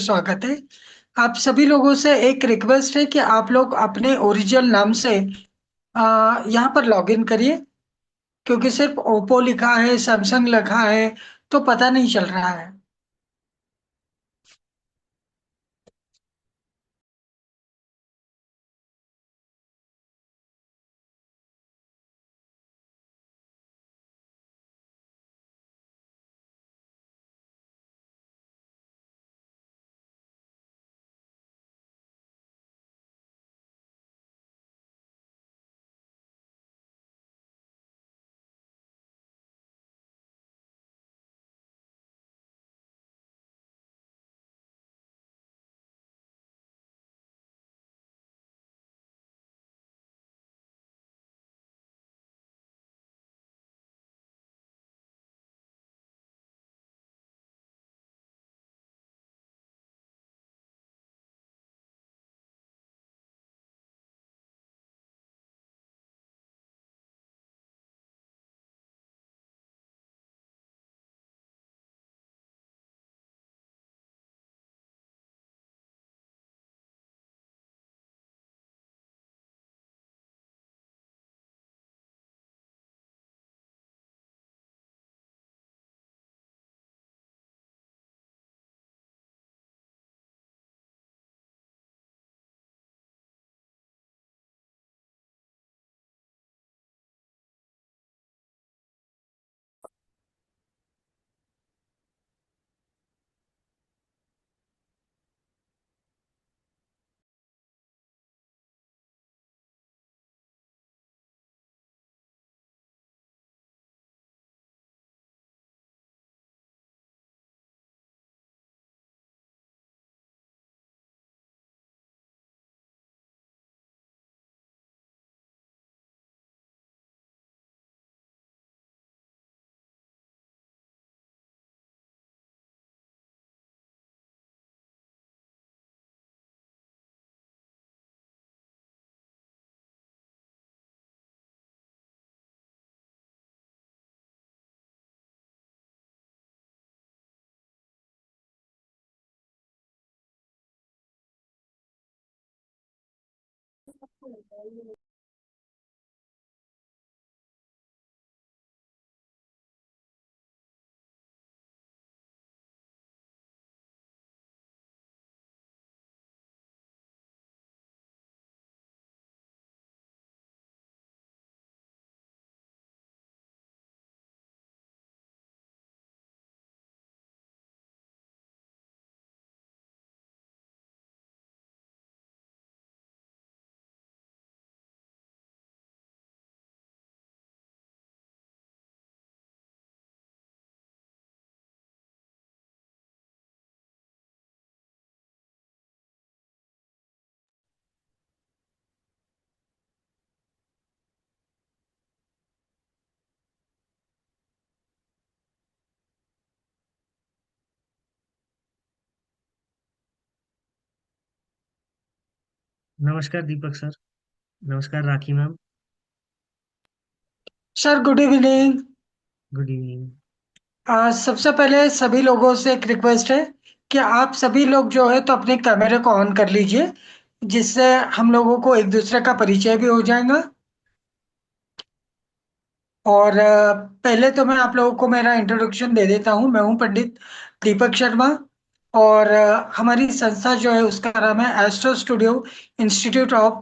स्वागत है। आप सभी लोगों से एक रिक्वेस्ट है कि आप लोग अपने ओरिजिनल नाम से यहाँ पर लॉगिन करिए, क्योंकि सिर्फ ओप्पो लिखा है, सैमसंग लिखा है, तो पता नहीं चल रहा है। नमस्कार दीपक सर। नमस्कार Rakhi ma'am. Sir, good evening. Good evening. सबसे पहले सभी लोगों से एक रिक्वेस्ट है कि आप सभी लोग जो है तो अपने कैमरे को ऑन कर लीजिए, जिससे हम लोगों को एक दूसरे का परिचय भी हो जाएगा। और पहले तो मैं आप लोगों को मेरा इंट्रोडक्शन दे देता हूँ। मैं हूँ पंडित दीपक शर्मा। और हमारी संस्था जो है उसका नाम है astro studio institute of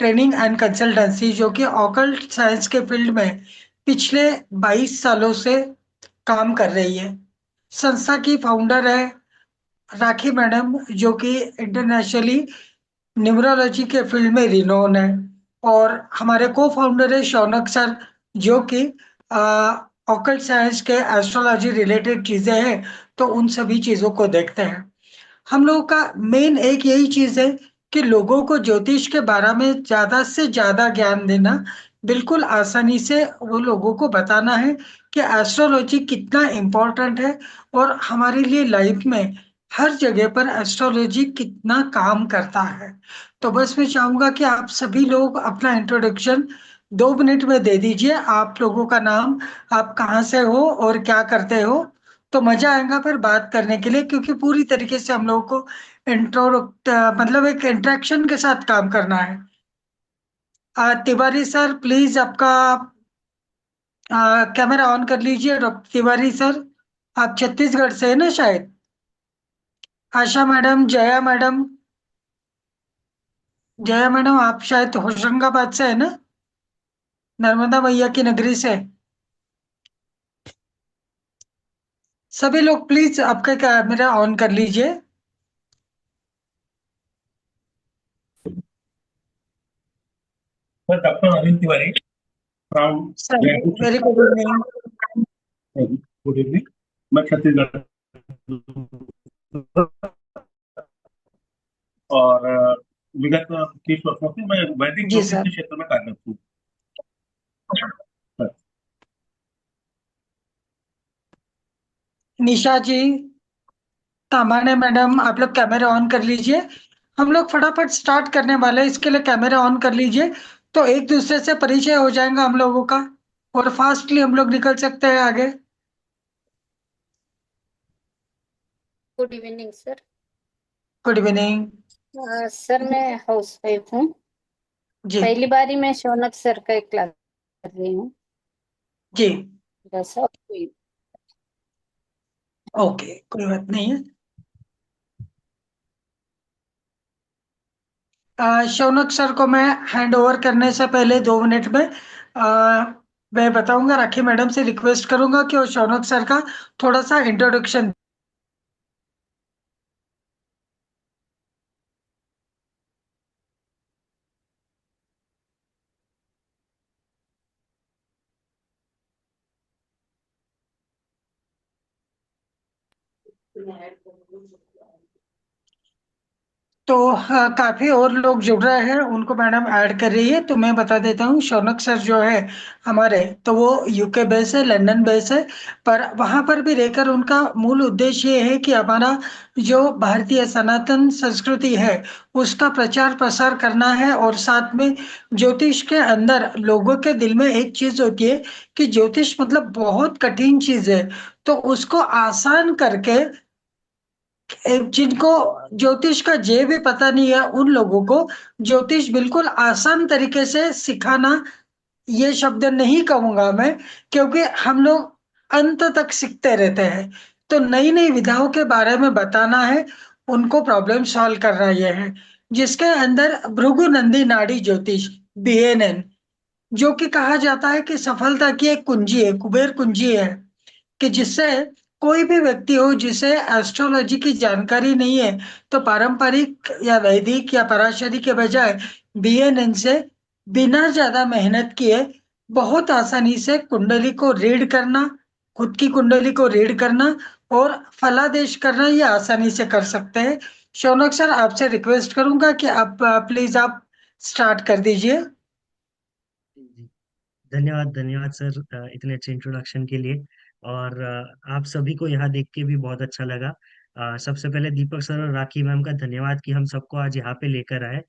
training and consultancy, जो कि ऑकल्ट साइंस के फील्ड में पिछले 22 सालों से काम कर रही है। संस्था की फाउंडर है राखी मैडम, जो कि इंटरनेशनली न्यूमरोलॉजी के फील्ड में रिनोन है। और हमारे को फाउंडर है शौनक सर, जो कि ऑकल्ट साइंस के एस्ट्रोलॉजी रिलेटेड चीजें हैं, तो उन सभी चीजों को देखते हैं। हम लोगों का मेन एक यही चीज है कि लोगों को ज्योतिष के बारे में ज्यादा से ज्यादा ज्ञान देना, बिल्कुल आसानी से वो लोगों को बताना है कि एस्ट्रोलॉजी कितना इम्पोर्टेंट है, और हमारे लिए लाइफ में हर जगह पर एस्ट्रोलॉजी कितना काम करता है। तो बस मैं चाहूंगा कि आप सभी लोग अपना इंट्रोडक्शन 2 मिनट में दे दीजिए। आप लोगों का नाम, आप कहाँ से हो और क्या करते हो, तो मजा आएगा फिर बात करने के लिए, क्योंकि पूरी तरीके से हम लोगों को इंट्रो मतलब एक इंटरेक्शन के साथ काम करना है। तिवारी सर प्लीज आपका कैमरा ऑन कर लीजिए। डॉक्टर तिवारी सर, आप छत्तीसगढ़ से है ना शायद? Asha madam, Jaya madam, Jaya madam आप शायद होशंगाबाद से है ना? नर्मदा मैया की नगरी से। सभी लोग प्लीज आपका कैमरा ऑन कर लीजिए। Sir, doctor Anil Tiwari from sir, Jaipur, very good evening. Chhattisgarh. Good evening. मैं छत्तीसगढ़ और विगत 30 वर्षों से मैं वैदिक जी ज्योतिष सर। के क्षेत्र में कार्यरत हूँ। सर, निशा जी, तामाने मैडम, आप लोग कैमरा ऑन कर लीजिए। हम लोग फटाफट स्टार्ट करने वाले हैं, इसके लिए कैमरा ऑन कर लीजिए। तो एक दूसरे से परिचय हो जाएगा हम लोगों का, और फास्टली हम लोग निकल सकते हैं आगे। Good evening sir. Good evening. Sir मैं हाउस वाइफ हूँ। जी। पहली बार ही मैं शौनक सर का एक क्लास कर रही हूँ। जी। बस और कोई। ओके, कोई बात नहीं है। शौनक सर को मैं हैंड ओवर करने से पहले 2 मिनट में मैं बताऊंगा, राखी मैडम से रिक्वेस्ट करूंगा कि वो शौनक सर का थोड़ा सा इंट्रोडक्शन। तो काफी और लोग जुड़ रहे हैं, उनको मैडम ऐड कर रही है। तो मैं बता देता हूँ, शौनक सर जो है हमारे, तो वो यूके बेस है, लंदन बेस है। पर वहां पर भी रहकर उनका मूल उद्देश्य ये है कि हमारा जो भारतीय सनातन संस्कृति है उसका प्रचार प्रसार करना है। और साथ में ज्योतिष के अंदर लोगों के दिल में एक चीज होती है कि ज्योतिष मतलब बहुत कठिन चीज है, तो उसको आसान करके जिनको ज्योतिष का जे भी पता नहीं है उन लोगों को ज्योतिष बिल्कुल आसान तरीके से सिखाना, ये शब्द नहीं कहूंगा मैं, क्योंकि हम लोग अंत तक सीखते रहते हैं। तो नई नई विधाओं के बारे में बताना है, उनको प्रॉब्लम सॉल्व करना यह है, जिसके अंदर भृगु नंदी नाड़ी ज्योतिष, BNN, जो कि कहा जाता है कि सफलता की एक कुंजी है, कुबेर कुंजी है, कि जिससे कोई भी व्यक्ति हो जिसे एस्ट्रोलॉजी की जानकारी नहीं है, तो पारंपरिक या वैदिक या पराशरी के बजाय BNN से बिना ज्यादा मेहनत किए बहुत आसानी से कुंडली को रीड करना, खुद की कुंडली को रीड करना और फलादेश करना, ये आसानी से कर सकते हैं। शौनक सर, आपसे रिक्वेस्ट करूंगा कि आप प्लीज आप स्टार्ट कर दीजिए। जी, धन्यवाद धन्यवाद सर, इतने अच्छे इंट्रोडक्शन के लिए। और आप सभी को यहाँ देख के भी बहुत अच्छा लगा। सबसे पहले दीपक सर और राखी मैम का धन्यवाद कि हम सबको आज यहाँ पे लेकर आए।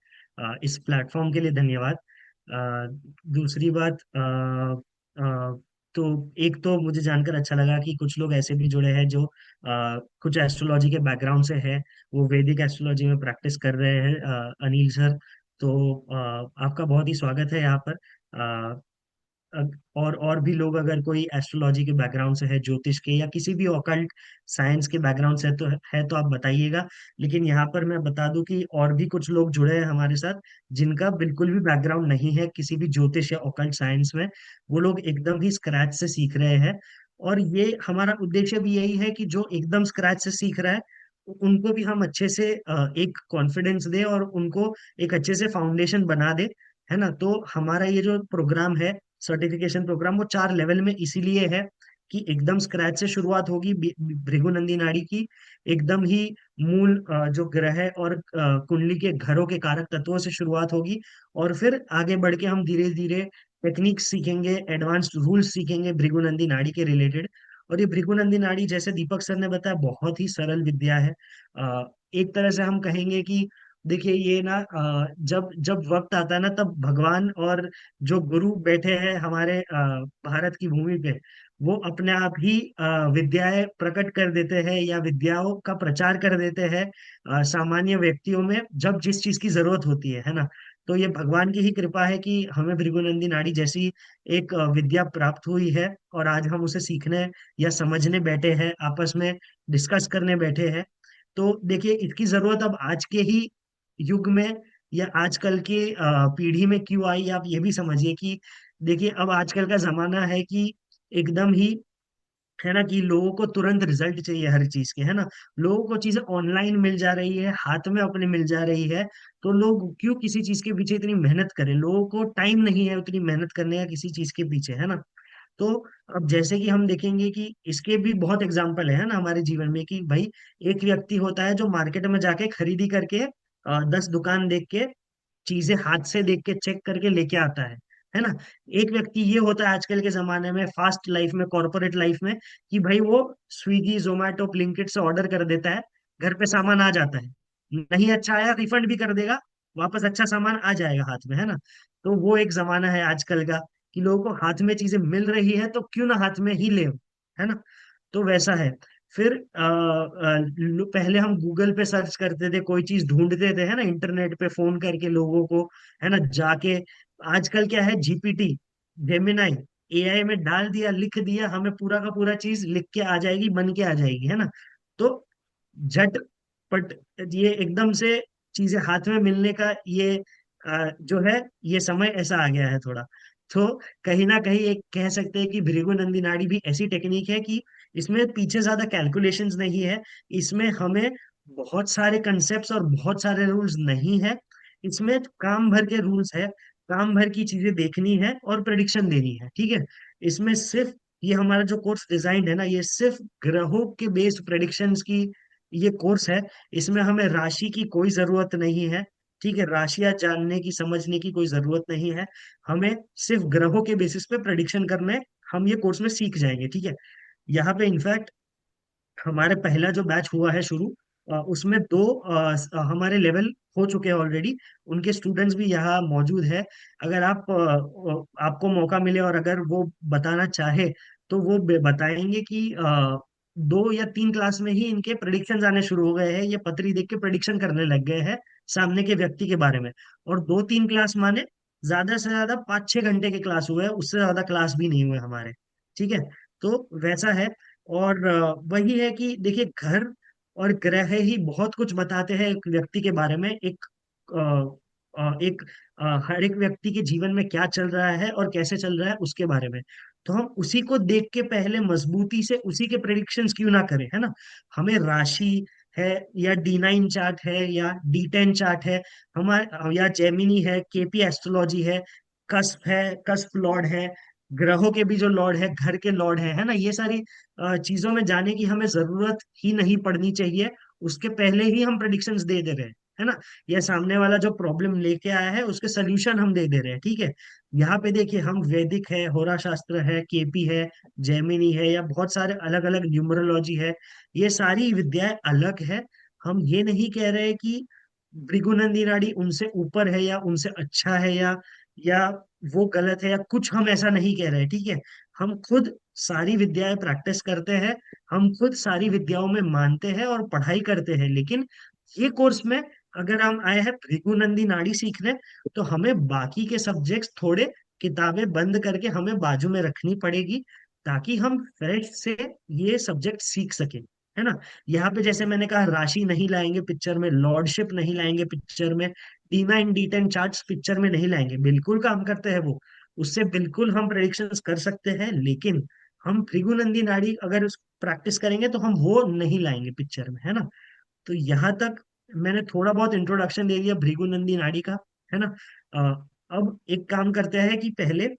इस प्लेटफॉर्म के लिए धन्यवाद। दूसरी बात, तो एक तो मुझे जानकर अच्छा लगा कि कुछ लोग ऐसे भी जुड़े हैं जो कुछ एस्ट्रोलॉजी के बैकग्राउंड से है, वो वैदिक एस्ट्रोलॉजी में प्रैक्टिस कर रहे हैं। अनिल सर, तो आपका बहुत ही स्वागत है यहाँ पर। और भी लोग, अगर कोई एस्ट्रोलॉजी के बैकग्राउंड से है, ज्योतिष के या किसी भी ऑकल्ट साइंस के बैकग्राउंड से तो आप बताइएगा। लेकिन यहाँ पर मैं बता दूं कि और भी कुछ लोग जुड़े हैं हमारे साथ जिनका बिल्कुल भी बैकग्राउंड नहीं है किसी भी ज्योतिष या ऑकल्ट साइंस में। वो लोग एकदम ही स्क्रैच से सीख रहे हैं। और ये हमारा उद्देश्य भी यही है कि जो एकदम स्क्रैच से सीख रहा है उनको भी हम अच्छे से एक कॉन्फिडेंस दे और उनको एक अच्छे से फाउंडेशन बना दे, है ना। तो हमारा ये जो प्रोग्राम है, सर्टिफिकेशन प्रोग्राम, वो 4 लेवल में इसीलिए है कि एकदम स्क्रैच से शुरुआत होगी भृगुनंदी नाड़ी की, एकदम ही मूल जो ग्रह और कुंडली के घरों के कारक तत्वों से शुरुआत होगी। और फिर आगे बढ़ के हम धीरे धीरे टेक्निक सीखेंगे, एडवांस्ड रूल्स सीखेंगे भृगुनंदी नाड़ी के रिलेटेड। और ये भृगुनंदी नाड़ी, जैसे दीपक सर ने बताया, बहुत ही सरल विद्या है। एक तरह से हम कहेंगे कि देखिए ये ना, जब जब वक्त आता है ना, तब भगवान और जो गुरु बैठे हैं हमारे भारत की भूमि पे, वो अपने आप ही विद्याएं प्रकट कर देते हैं या विद्याओं का प्रचार कर देते हैं सामान्य व्यक्तियों में, जब जिस चीज की जरूरत होती है ना। तो ये भगवान की ही कृपा है कि हमें भृगुनंदी नाड़ी जैसी एक विद्या प्राप्त हुई है, और आज हम उसे सीखने या समझने बैठे हैं, आपस में डिस्कस करने बैठे हैं। तो देखिए, इसकी जरूरत अब आज के ही युग में या आजकल के पीढ़ी में क्यों आई, आप ये भी समझिए कि देखिए, अब आजकल का जमाना है कि एकदम ही, है ना, कि लोगों को तुरंत रिजल्ट चाहिए हर चीज के, है ना। लोगों को चीजें ऑनलाइन मिल जा रही है, हाथ में अपने मिल जा रही है। तो लोग क्यों किसी चीज के पीछे इतनी मेहनत करें, लोगों को टाइम नहीं है उतनी मेहनत करने का किसी चीज के पीछे, है ना। तो अब जैसे कि हम देखेंगे कि इसके भी बहुत एग्जाम्पल है ना हमारे जीवन में, कि भाई एक व्यक्ति होता है जो मार्केट में जाके खरीदी करके 10 दुकान देख के, चीजें हाथ से देख के चेक करके लेके आता है ना। एक व्यक्ति ये होता है आजकल के जमाने में, फास्ट लाइफ में, कॉर्पोरेट लाइफ में, कि भाई वो स्विगी जोमेटो ब्लिंकिट से ऑर्डर कर देता है, घर पे सामान आ जाता है, नहीं अच्छा आया रिफंड भी कर देगा, वापस अच्छा सामान आ जाएगा हाथ में, है ना। तो वो एक जमाना है आजकल का, कि लोगों को हाथ में चीजें मिल रही है तो क्यों ना हाथ में ही ले, है ना। तो वैसा है। फिर पहले हम गूगल पे सर्च करते थे, कोई चीज ढूंढते थे, है ना, इंटरनेट पे फोन करके लोगों को, है ना, जाके। आजकल क्या है, जीपीटी, जेमिनाई, एआई में डाल दिया, लिख दिया, हमें पूरा का पूरा चीज लिख के आ जाएगी, बन के आ जाएगी, है ना। तो झट पट ये एकदम से चीजें हाथ में मिलने का ये जो है, ये समय ऐसा आ गया है थोड़ा। तो कहीं ना कहीं एक कह सकते हैं कि भृगु नंदी नाड़ी भी ऐसी टेक्निक है कि इसमें पीछे ज्यादा कैलकुलेशंस नहीं है, इसमें हमें बहुत सारे कंसेप्ट्स और बहुत सारे रूल्स नहीं है, इसमें काम भर के रूल्स है, काम भर की चीजें देखनी है और प्रेडिक्शन देनी है, ठीक है। इसमें सिर्फ ये हमारा जो कोर्स डिजाइन है ना, ये सिर्फ ग्रहों के बेस्ड प्रेडिक्शंस की ये कोर्स है। इसमें हमें राशि की कोई जरूरत नहीं है, ठीक है, राशियां जानने की समझने की कोई जरूरत नहीं है। हमें सिर्फ ग्रहों के बेसिस पे प्रेडिक्शन करने हम ये कोर्स में सीख जाएंगे, ठीक है। यहाँ पे इनफैक्ट हमारे पहला जो बैच हुआ है शुरू, उसमें दो हमारे लेवल हो चुके हैं ऑलरेडी, उनके स्टूडेंट्स भी यहाँ मौजूद है। अगर आपको मौका मिले और अगर वो बताना चाहे तो वो बताएंगे कि 2 या 3 क्लास में ही इनके प्रिडिक्शन आने शुरू हो गए हैं, ये पतरी देख के प्रिडिक्शन करने लग गए हैं सामने के व्यक्ति के बारे में। और 2-3 क्लास माने ज्यादा से ज्यादा 5-6 घंटे के क्लास हुए हैं, उससे ज्यादा क्लास भी नहीं हुए हमारे, ठीक है। तो वैसा है। और वही है कि देखिए, घर और ग्रह ही बहुत कुछ बताते हैं एक व्यक्ति के बारे में, हर एक व्यक्ति के जीवन में क्या चल रहा है और कैसे चल रहा है उसके बारे में। तो हम उसी को देख के पहले मजबूती से उसी के प्रेडिक्शंस क्यों ना करें, है ना। हमें राशि है, या D9 चार्ट है, या D10 चार्ट है, हमारे या जेमिनी है, केपी एस्ट्रोलॉजी है, कस्प लॉर्ड है, ग्रहों के भी जो लॉर्ड है, घर के लॉर्ड है ना, ये सारी चीजों में जाने की हमें जरूरत ही नहीं पड़नी चाहिए। उसके पहले ही हम प्रेडिक्शंस दे दे रहे हैं, है ना। यह सामने वाला जो प्रॉब्लम लेके आया है उसके सोल्यूशन हम दे दे रहे हैं, ठीक है। यहाँ पे देखिए, हम वैदिक है, होरा शास्त्र है, केपी है, जैमिनी है, या बहुत सारे अलग अलग न्यूमरोलॉजी है, ये सारी विद्याएं अलग है। हम ये नहीं कह रहे कि भृगुनंदी नाड़ी उनसे ऊपर है या उनसे अच्छा है, या वो गलत है, या कुछ हम ऐसा नहीं कह रहे, ठीक है। हम खुद सारी विद्याएं प्रैक्टिस करते हैं, हम खुद सारी विद्याओं में मानते हैं और पढ़ाई करते हैं, लेकिन ये कोर्स में अगर हम आए हैं भृगुनंदी नाड़ी सीखने, तो हमें बाकी के सब्जेक्ट्स थोड़े किताबें बंद करके हमें बाजू में रखनी पड़ेगी, ताकि हम फ्रेश से ये सब्जेक्ट सीख सकें, है ना। यहाँ पे जैसे मैंने कहा, राशि नहीं लाएंगे पिक्चर में, लॉर्डशिप नहीं लाएंगे पिक्चर में, D9 D10 चार्ट्स पिक्चर में नहीं लाएंगे, बिल्कुल काम करते हैं वो, उससे बिल्कुल हम प्रेडिक्शंस कर सकते हैं, लेकिन हम भृगुनंदी नाड़ी अगर प्रैक्टिस करेंगे तो हम वो नहीं लाएंगे पिक्चर में, है ना। तो यहाँ तक मैंने थोड़ा बहुत इंट्रोडक्शन दे दिया भृगुनंदी नाड़ी का, है ना। अब एक काम करते हैं कि पहले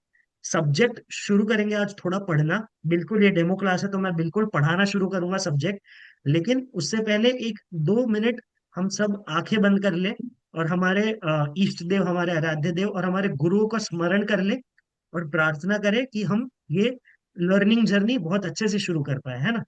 सब्जेक्ट शुरू करेंगे आज थोड़ा पढ़ना, बिल्कुल ये डेमो क्लास है तो मैं बिल्कुल पढ़ाना शुरू करूंगा सब्जेक्ट, लेकिन उससे पहले 1-2 मिनट हम सब आंखें बंद कर ले, और हमारे इष्ट देव, हमारे आराध्य देव और हमारे गुरुओं का स्मरण कर ले, और प्रार्थना करें कि हम ये लर्निंग जर्नी बहुत अच्छे से शुरू कर पाए, है ना।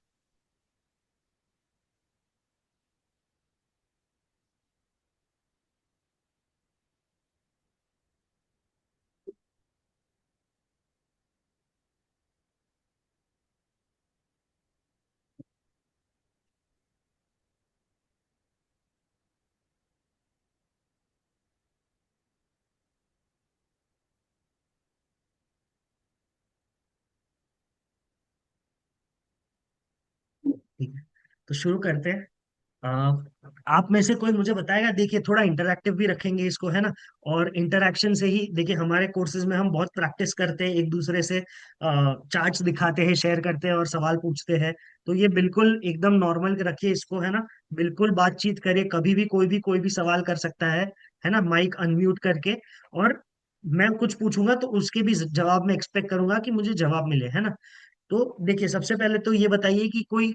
ठीक है, तो शुरू करते हैं। आ, आप में से कोई मुझे बताएगा? देखिए, थोड़ा इंटरैक्टिव भी रखेंगे इसको, है ना। और इंटरैक्शन से ही, देखिए हमारे कोर्सेज में हम बहुत प्रैक्टिस करते हैं, एक दूसरे से चार्ट्स दिखाते हैं, शेयर करते हैं और सवाल पूछते हैं। तो ये बिल्कुल एकदम नॉर्मल रखिए इसको, है ना। बिल्कुल बातचीत करिए, कभी भी कोई भी सवाल कर सकता है ना, माइक अनम्यूट करके। और मैं कुछ पूछूंगा तो उसके भी जवाब में एक्सपेक्ट करूंगा कि मुझे जवाब मिले, है ना। तो देखिए, सबसे पहले तो ये बताइए कि कोई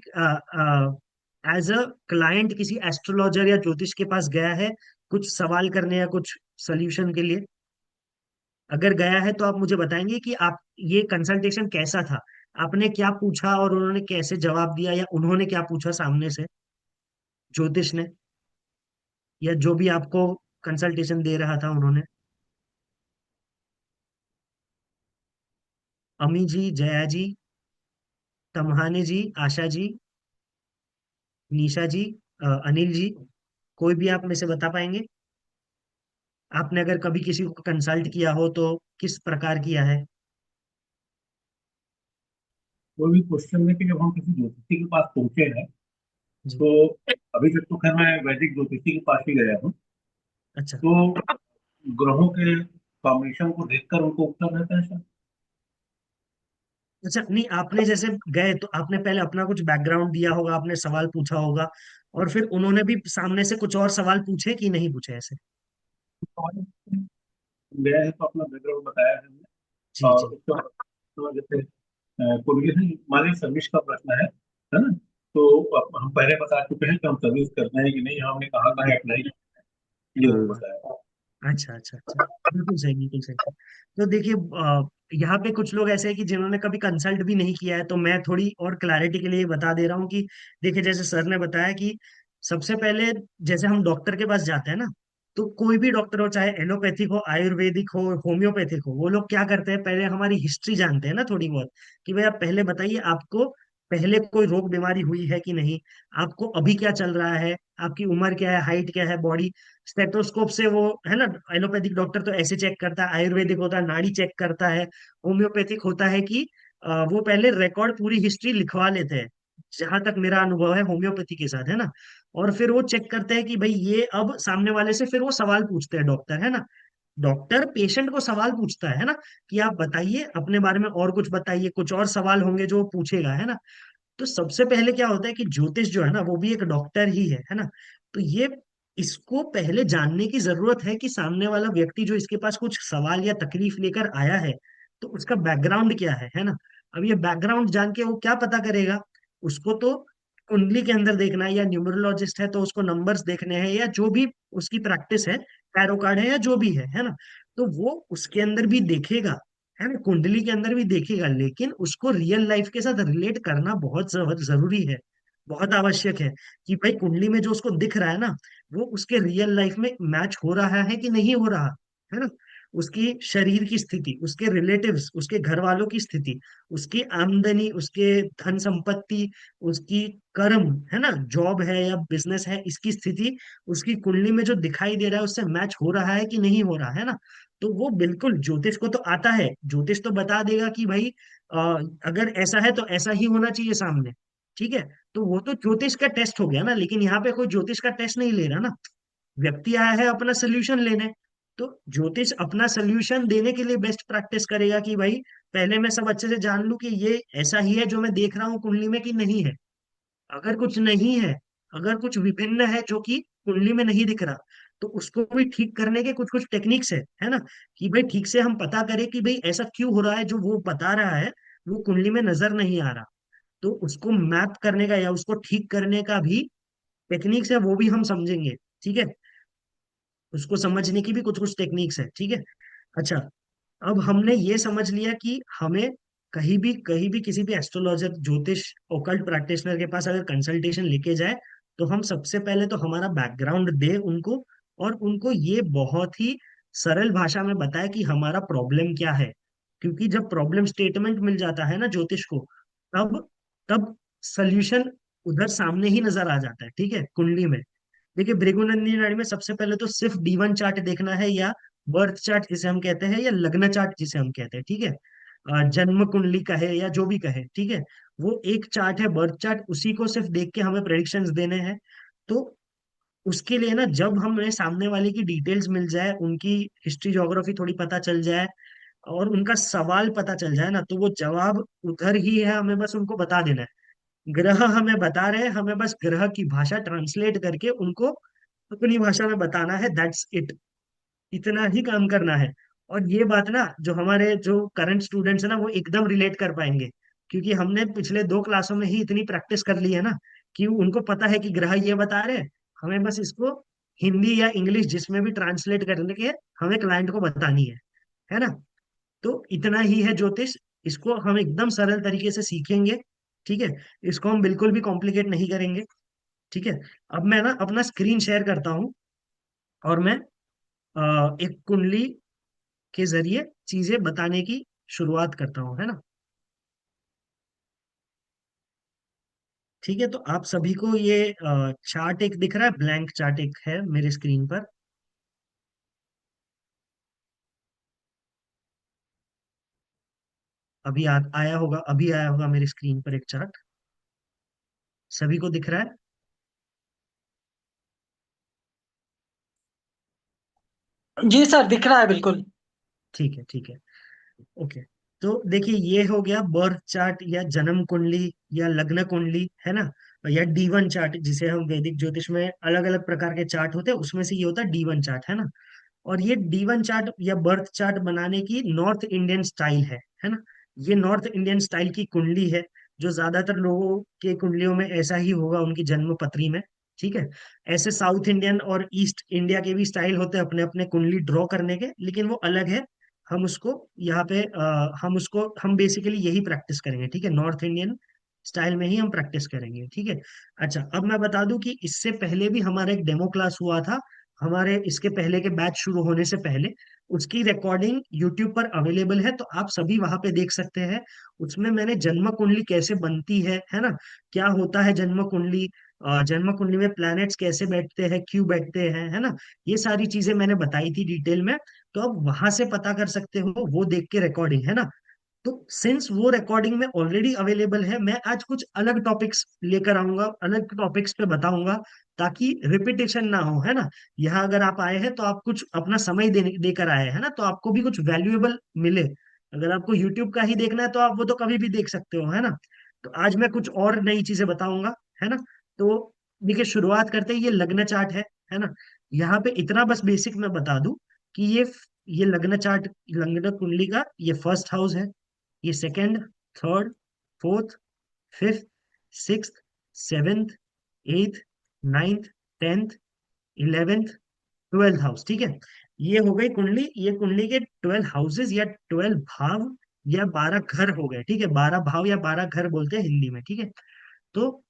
एज अ क्लाइंट किसी एस्ट्रोलॉजर या ज्योतिष के पास गया है कुछ सवाल करने या कुछ सोल्यूशन के लिए? अगर गया है तो आप मुझे बताएंगे कि आप, ये कंसल्टेशन कैसा था, आपने क्या पूछा और उन्होंने कैसे जवाब दिया, या उन्होंने क्या पूछा सामने से, ज्योतिष ने, या जो भी आपको कंसल्टेशन दे रहा था उन्होंने। अमी जी, जया जी, तमहाने जी, आशा जी, निशा जी, अनिल जी, कोई भी आप में से बता पाएंगे? आपने अगर कभी किसी को कंसल्ट किया हो तो किस प्रकार किया है? कोई भी क्वेश्चन में कि जब हम किसी ज्योतिषी के पास पहुंचे हैं, जी। तो अभी तक तो खैर मैं वैदिक ज्योतिषी के पास ही गया हूँ। अच्छा। तो ग्रहों के कॉम्बिनेशन को देखकर उनको उत्तर रहता है सर। अच्छा, नहीं, आपने जैसे गए तो आपने पहले अपना कुछ बैकग्राउंड दिया होगा, आपने सवाल पूछा होगा, और फिर उन्होंने भी सामने से कुछ और सवाल पूछे कि नहीं पूछे ऐसे? गया है तो अपना बैकग्राउंड बताया है हमने। जी और जी। उसके बाद तो जैसे कोई मान लीजिए सर्विस का प्रश्न है ना। तो हम पहले बता चुके हैं कि हम सर्विस करते हैं कि नहीं, हमने कहाँ कहाँ अप्लाई किया है, ये वो बताया। अच्छा अच्छा अच्छा, बिल्कुल सही, बिल्कुल सही। तो देखिए, यहाँ पे कुछ लोग ऐसे हैं कि जिन्होंने कभी कंसल्ट भी नहीं किया है, तो मैं थोड़ी और क्लैरिटी के लिए बता दे रहा हूँ कि देखिए, जैसे सर ने बताया कि सबसे पहले जैसे हम डॉक्टर के पास जाते हैं ना, तो कोई भी डॉक्टर हो, चाहे एलोपैथिक हो, आयुर्वेदिक हो, होम्योपैथिक हो, वो लोग क्या करते हैं, पहले हमारी हिस्ट्री जानते हैं ना थोड़ी बहुत, कि भाई आप पहले बताइए, आपको पहले कोई रोग बीमारी हुई है कि नहीं, आपको अभी क्या चल रहा है, आपकी उम्र क्या है, हाइट क्या है, बॉडी स्टेथोस्कोप से वो, है ना। एलोपैथिक डॉक्टर तो ऐसे चेक करता है, आयुर्वेदिक होता है नाड़ी चेक करता है, होम्योपैथिक होता है कि वो पहले रिकॉर्ड पूरी हिस्ट्री लिखवा लेते हैं, जहां तक मेरा अनुभव है होम्योपैथी के साथ, है ना। और फिर वो चेक करते हैं कि भाई ये, अब सामने वाले से फिर वो सवाल पूछते हैं डॉक्टर, है ना। डॉक्टर पेशेंट को सवाल पूछता है ना, कि आप बताइए अपने बारे में और कुछ बताइए, कुछ और सवाल होंगे जो वो पूछेगा, है ना। तो सबसे पहले क्या होता है कि ज्योतिष जो है ना, वो भी एक डॉक्टर ही है ना। तो ये, इसको पहले जानने की जरूरत है कि सामने वाला व्यक्ति जो इसके पास कुछ सवाल या तकलीफ लेकर आया है, तो उसका बैकग्राउंड क्या है ना। अब ये बैकग्राउंड जान के वो क्या पता करेगा? उसको तो कुंडली के अंदर देखना है, या न्यूमरोलॉजिस्ट है तो उसको नंबर्स देखने हैं, या जो भी उसकी प्रैक्टिस है, टैरो कार्ड है या जो भी है ना। तो वो उसके अंदर भी देखेगा, है ना, कुंडली के अंदर भी देखेगा, लेकिन उसको रियल लाइफ के साथ रिलेट करना बहुत जरूरी है, बहुत आवश्यक है, कि भाई कुंडली में जो उसको दिख रहा है ना, वो उसके रियल लाइफ में मैच हो रहा है कि नहीं हो रहा, है ना। उसकी शरीर की स्थिति, उसके रिलेटिव्स, उसके घर वालों की स्थिति, उसकी आमदनी, उसके धन संपत्ति, उसकी कर्म, है ना, जॉब है या बिजनेस है, इसकी स्थिति उसकी कुंडली में जो दिखाई दे रहा है उससे मैच हो रहा है कि नहीं हो रहा है ना। तो वो बिल्कुल, ज्योतिष को तो आता है, ज्योतिष तो बता देगा कि भाई अ, अगर ऐसा है तो ऐसा ही होना चाहिए सामने, ठीक है। तो वो तो ज्योतिष का टेस्ट हो गया ना, लेकिन यहाँ पे कोई ज्योतिष का टेस्ट नहीं ले रहा ना, व्यक्ति आया है अपना सोल्यूशन लेने। तो ज्योतिष अपना सोल्यूशन देने के लिए बेस्ट प्रैक्टिस करेगा कि भाई पहले मैं सब अच्छे से जान लूं कि ये ऐसा ही है जो मैं देख रहा हूँ कुंडली में कि नहीं है। अगर कुछ नहीं है, अगर कुछ विभिन्न है जो कि कुंडली में नहीं दिख रहा, तो उसको भी ठीक करने के कुछ कुछ टेक्निक्स है ना। कि भाई ठीक से हम पता करें कि भाई ऐसा क्यों हो रहा है, जो वो बता रहा है वो कुंडली में नजर नहीं आ रहा। तो उसको मैप करने का या उसको ठीक करने का भी टेक्निक्स है, वो भी हम समझेंगे, ठीक है। उसको समझने की भी कुछ कुछ टेक्निक्स है, ठीक है। अच्छा, अब हमने ये समझ लिया कि हमें कहीं भी किसी भी एस्ट्रोलॉजर, ज्योतिष, ओकल्ट प्रैक्टिशनर के पास अगर कंसल्टेशन लेके जाए, तो हम सबसे पहले तो हमारा बैकग्राउंड दे उनको, और उनको ये बहुत ही सरल भाषा में बताए कि हमारा प्रॉब्लम क्या है। क्योंकि जब प्रॉब्लम स्टेटमेंट मिल जाता है ना ज्योतिष को, तब तब सोल्यूशन उधर सामने ही नजर आ जाता है, ठीक है, कुंडली में। देखिए, भृगुनंदिनी नाड़ी में सबसे पहले तो सिर्फ D1 चार्ट देखना है, या बर्थ चार्ट जिसे हम कहते हैं, या लग्न चार्ट जिसे हम कहते हैं, ठीक है। जन्म कुंडली कहे या जो भी कहे, ठीक है। वो एक चार्ट है बर्थ चार्ट, उसी को सिर्फ देख के हमें प्रेडिक्शंस देने हैं। तो उसके लिए ना, जब हमें सामने वाले की डिटेल्स मिल जाए, उनकी हिस्ट्री ज्योग्राफी थोड़ी पता चल जाए और उनका सवाल पता चल जाए ना, तो वो जवाब उधर ही है, हमें बस उनको बता देना है। ग्रह हमें बता रहे हैं, हमें बस ग्रह की भाषा ट्रांसलेट करके उनको अपनी भाषा में बताना है, दैट्स इट। इतना ही काम करना है। और ये बात ना, जो हमारे जो करंट स्टूडेंट्स है ना, वो एकदम रिलेट कर पाएंगे, क्योंकि हमने पिछले 2 क्लासों में ही इतनी प्रैक्टिस कर ली है ना, कि उनको पता है कि ग्रह ये बता रहे हैं, हमें बस इसको हिंदी या इंग्लिश जिसमें भी ट्रांसलेट करने के हमें क्लाइंट को बतानी है ना। तो इतना ही है ज्योतिष। इसको हम एकदम सरल तरीके से सीखेंगे, ठीक है। इसको हम बिल्कुल भी कॉम्प्लिकेट नहीं करेंगे, ठीक है। अब मैं ना अपना स्क्रीन शेयर करता हूँ, और मैं एक कुंडली के जरिए चीजें बताने की शुरुआत करता हूँ, है ना। ठीक है, तो आप सभी को ये चार्ट एक दिख रहा है, ब्लैंक चार्ट एक है मेरे स्क्रीन पर। अभी आया होगा मेरी स्क्रीन पर एक चार्ट। सभी को दिख रहा है? जी सर, दिख रहा है बिल्कुल। ठीक है, ठीक है। ओके। तो देखिए, ये हो गया बर्थ चार्ट या जन्म कुंडली या लग्न कुंडली, है ना। या D1 चार्ट, जिसे हम वैदिक ज्योतिष में अलग अलग प्रकार के चार्ट होते हैं, उसमें से ये होता है D1 चार्ट, है ना। और ये D1 चार्ट या बर्थ चार्ट बनाने की नॉर्थ इंडियन स्टाइल है ना। ये नॉर्थ इंडियन स्टाइल की कुंडली है, जो ज्यादातर लोगों के कुंडलियों में ऐसा ही होगा, उनकी जन्म पत्री में। ठीक है। ऐसे साउथ इंडियन और ईस्ट इंडिया के भी स्टाइल होते हैं अपने अपने कुंडली ड्रॉ करने के, लेकिन वो अलग है। हम उसको यहाँ पे हम बेसिकली यही प्रैक्टिस करेंगे, ठीक है। नॉर्थ इंडियन स्टाइल में ही हम प्रैक्टिस करेंगे, ठीक है। अच्छा, अब मैं बता दूं कि इससे पहले भी हमारा एक डेमो क्लास हुआ था, हमारे इसके पहले के बैच शुरू होने से पहले। उसकी रिकॉर्डिंग यूट्यूब पर अवेलेबल है, तो आप सभी वहां पे देख सकते हैं। उसमें मैंने जन्म कुंडली कैसे बनती है ना, क्या होता है जन्म कुंडली, जन्म कुंडली में प्लैनेट्स कैसे बैठते हैं, क्यों बैठते हैं, है ना। ये सारी चीजें मैंने बताई थी डिटेल में। तो आप वहां से पता कर सकते हो, वो देख के रिकॉर्डिंग, है ना। तो सिंस वो रिकॉर्डिंग में ऑलरेडी अवेलेबल है, मैं आज कुछ अलग टॉपिक्स लेकर आऊंगा, अलग टॉपिक्स पे बताऊंगा, ताकि रिपीटेशन ना हो, है ना। यहाँ अगर आप आए हैं तो आप कुछ अपना समय देकर आए हैं ना, तो आपको भी कुछ वैल्यूएबल मिले। अगर आपको यूट्यूब का ही देखना है तो आप वो तो कभी भी देख सकते हो, है ना। तो आज मैं कुछ और नई चीजें बताऊंगा, है ना। तो देखिए, शुरुआत करते ही, ये लग्न चार्ट है ना। यहाँ पे इतना बस बेसिक मैं बता दूं कि ये लग्न चार्ट, लग्न कुंडली का ये फर्स्ट हाउस है, ये second, third, fourth, fifth, sixth, seventh, eighth, ninth, tenth, 11th, 12th house, ठीक है। ये हो गई कुंडली, ये कुंडली के 12 हाउसेस या 12 भाव या 12 घर हो गए, ठीक है। 12 भाव या 12 घर बोलते हैं हिंदी में, ठीक है। तो